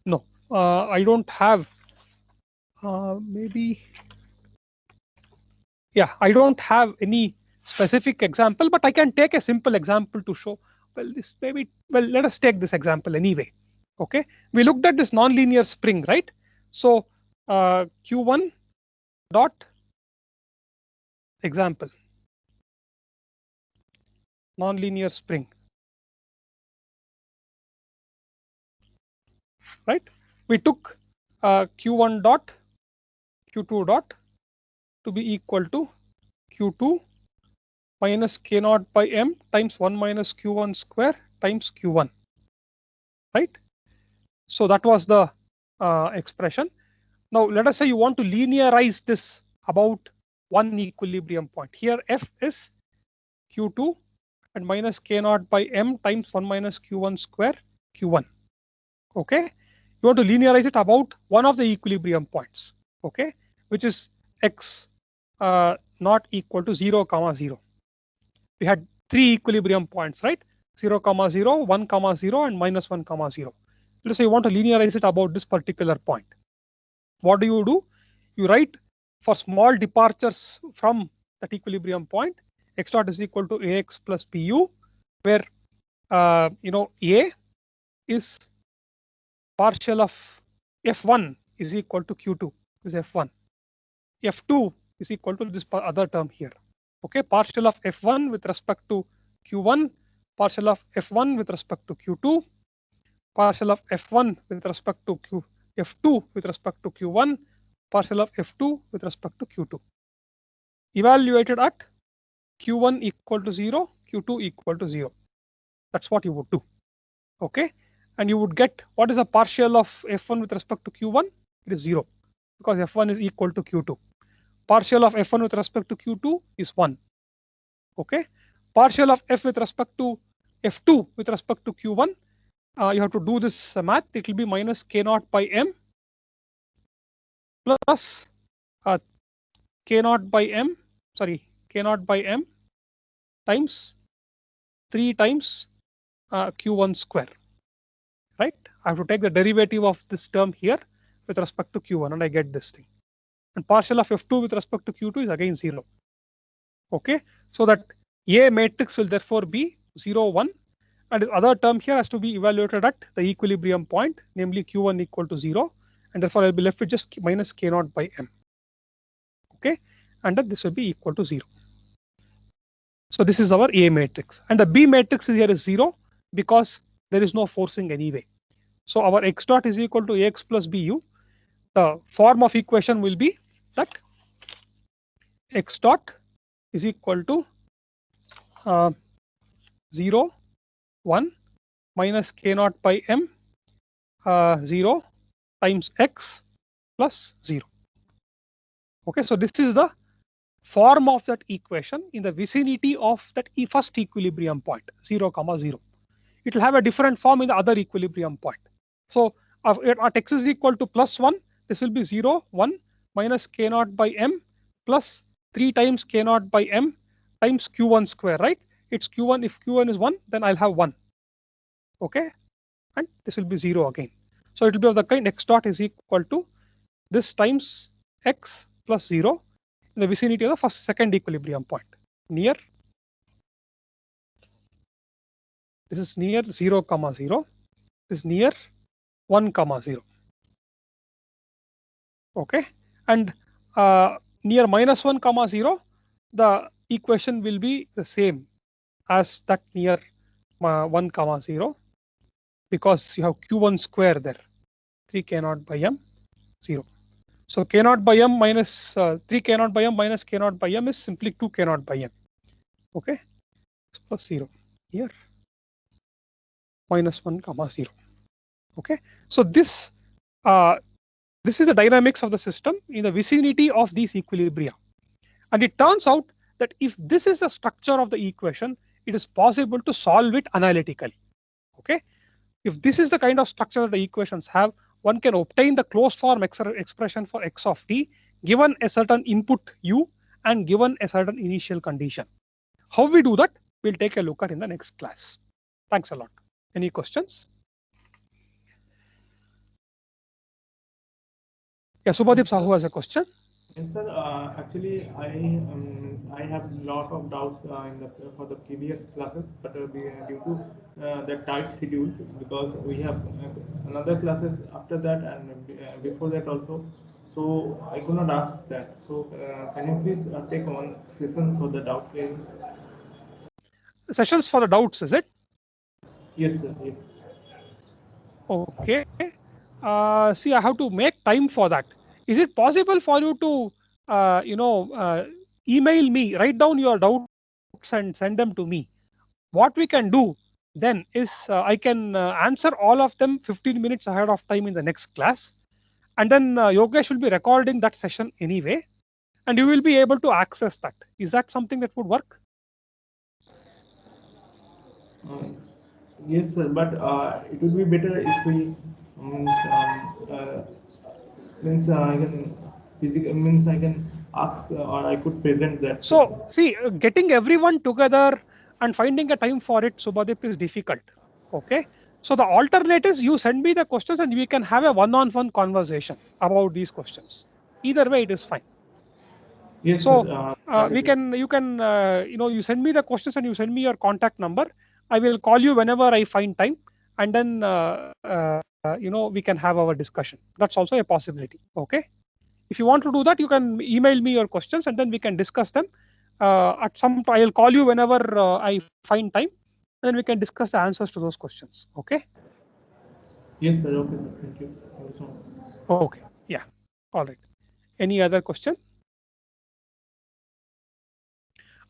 No, I don't have. Maybe. Yeah, I don't have any specific example, but I can take a simple example to show. Well, this maybe. Well, let us take this example anyway. Okay, we looked at this nonlinear spring, right? So Q1 dot example nonlinear spring, right? We took Q1 dot Q2 dot to be equal to Q2 minus K naught by M times 1 minus Q1 square times Q1, right? So that was the expression. Now let us say you want to linearize this about one equilibrium point. Here f is Q2 and minus K naught by M times 1 minus Q1 square Q1. Okay, you want to linearize it about one of the equilibrium points. Okay, which is x not equal to 0, 0. We had three equilibrium points, right? 0, 0, 1, 0, and minus 1, 0. Let's say you want to linearize it about this particular point. What do? You write for small departures from that equilibrium point, x dot is equal to ax plus pu, where A is partial of f1 is equal to q2, is f1. f2 is equal to this other term here. Okay, partial of f1 with respect to q1, partial of f1 with respect to q2, partial of f1 with respect to f2 with respect to q1, partial of f2 with respect to q2. Evaluated at q1 equal to 0, q2 equal to 0. That's what you would do. Okay, and you would get what is a partial of f1 with respect to q1? It is 0, because f1 is equal to q2. Partial of f1 with respect to q2 is 1. Okay, partial of f with respect to f2 with respect to q1, you have to do this math. It will be minus k naught by m plus k naught by m times 3 times q1 square, right? I have to take the derivative of this term here with respect to q1, and I get this thing. And partial of f2 with respect to q2 is again 0. Okay, so that A matrix will therefore be 0, 1, and this other term here has to be evaluated at the equilibrium point, namely q1 equal to 0, and therefore I'll be left with just minus k naught by m. Okay, and then this will be equal to 0. So this is our A matrix, and the B matrix here is 0 because there is no forcing anyway. So our x dot is equal to ax plus bu. The form of equation will be that x dot is equal to 0, 1 minus k naught by m 0 times x plus 0. Okay, so this is the form of that equation in the vicinity of that first equilibrium point 0, 0. It will have a different form in the other equilibrium point. So at x is equal to plus 1, this will be 0, 1 minus k naught by m plus 3 times k naught by m times q1 square, right? It's q1. If q1 is 1, then I'll have 1. Okay, and this will be 0 again. So it will be of the kind x dot is equal to this times x plus 0 in the vicinity of the second equilibrium point near. This is near 0, 0. This is near 1, 0. Okay, and near minus 1, 0, the equation will be the same as that near 1, 0, because you have q1 square there, 3 k naught by m 0. So k naught by m minus 3 k naught by m minus k naught by m is simply 2 k naught by m. Okay, it's plus 0 here, minus 1, 0. Okay, so this is the dynamics of the system in the vicinity of these equilibria, and it turns out that if this is the structure of the equation, it is possible to solve it analytically. Okay, if this is the kind of structure that the equations have, one can obtain the closed form expression for x of t given a certain input u and given a certain initial condition. How we do that, we'll take a look at in the next class. Thanks a lot. Any questions? Yeah, Subhadeep Sahu has a question. Yes, sir. Actually, I have a lot of doubts for the previous classes, but due to the tight schedule, because we have another classes after that and before that also, so I could not ask that. So can you please take one session for the doubt clearing? Sessions for the doubts, is it? Yes, sir. Yes. Okay. See, I have to make time for that. Is it possible for you to, email me, write down your doubts and send them to me? What we can do then is I can answer all of them 15 minutes ahead of time in the next class. And then Yogesh will be recording that session anyway, and you will be able to access that. Is that something that would work? Yes, sir. But it would be better if we I can ask or I could present that. So see, getting everyone together and finding a time for it, Subhadeep, is difficult. Okay. So the alternate is you send me the questions and we can have a one-on-one conversation about these questions. Either way, it is fine. Yes, so sir. you can you send me the questions and you send me your contact number. I will call you whenever I find time, and then we can have our discussion. That's also a possibility. Okay. If you want to do that, you can email me your questions and then we can discuss them. At some point, I'll call you whenever I find time, and then we can discuss the answers to those questions. Okay. Yes, sir. Okay, sir. Thank you. Thank you so much. Okay. Yeah. All right. Any other question?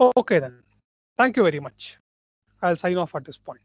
Okay then. Thank you very much. I'll sign off at this point.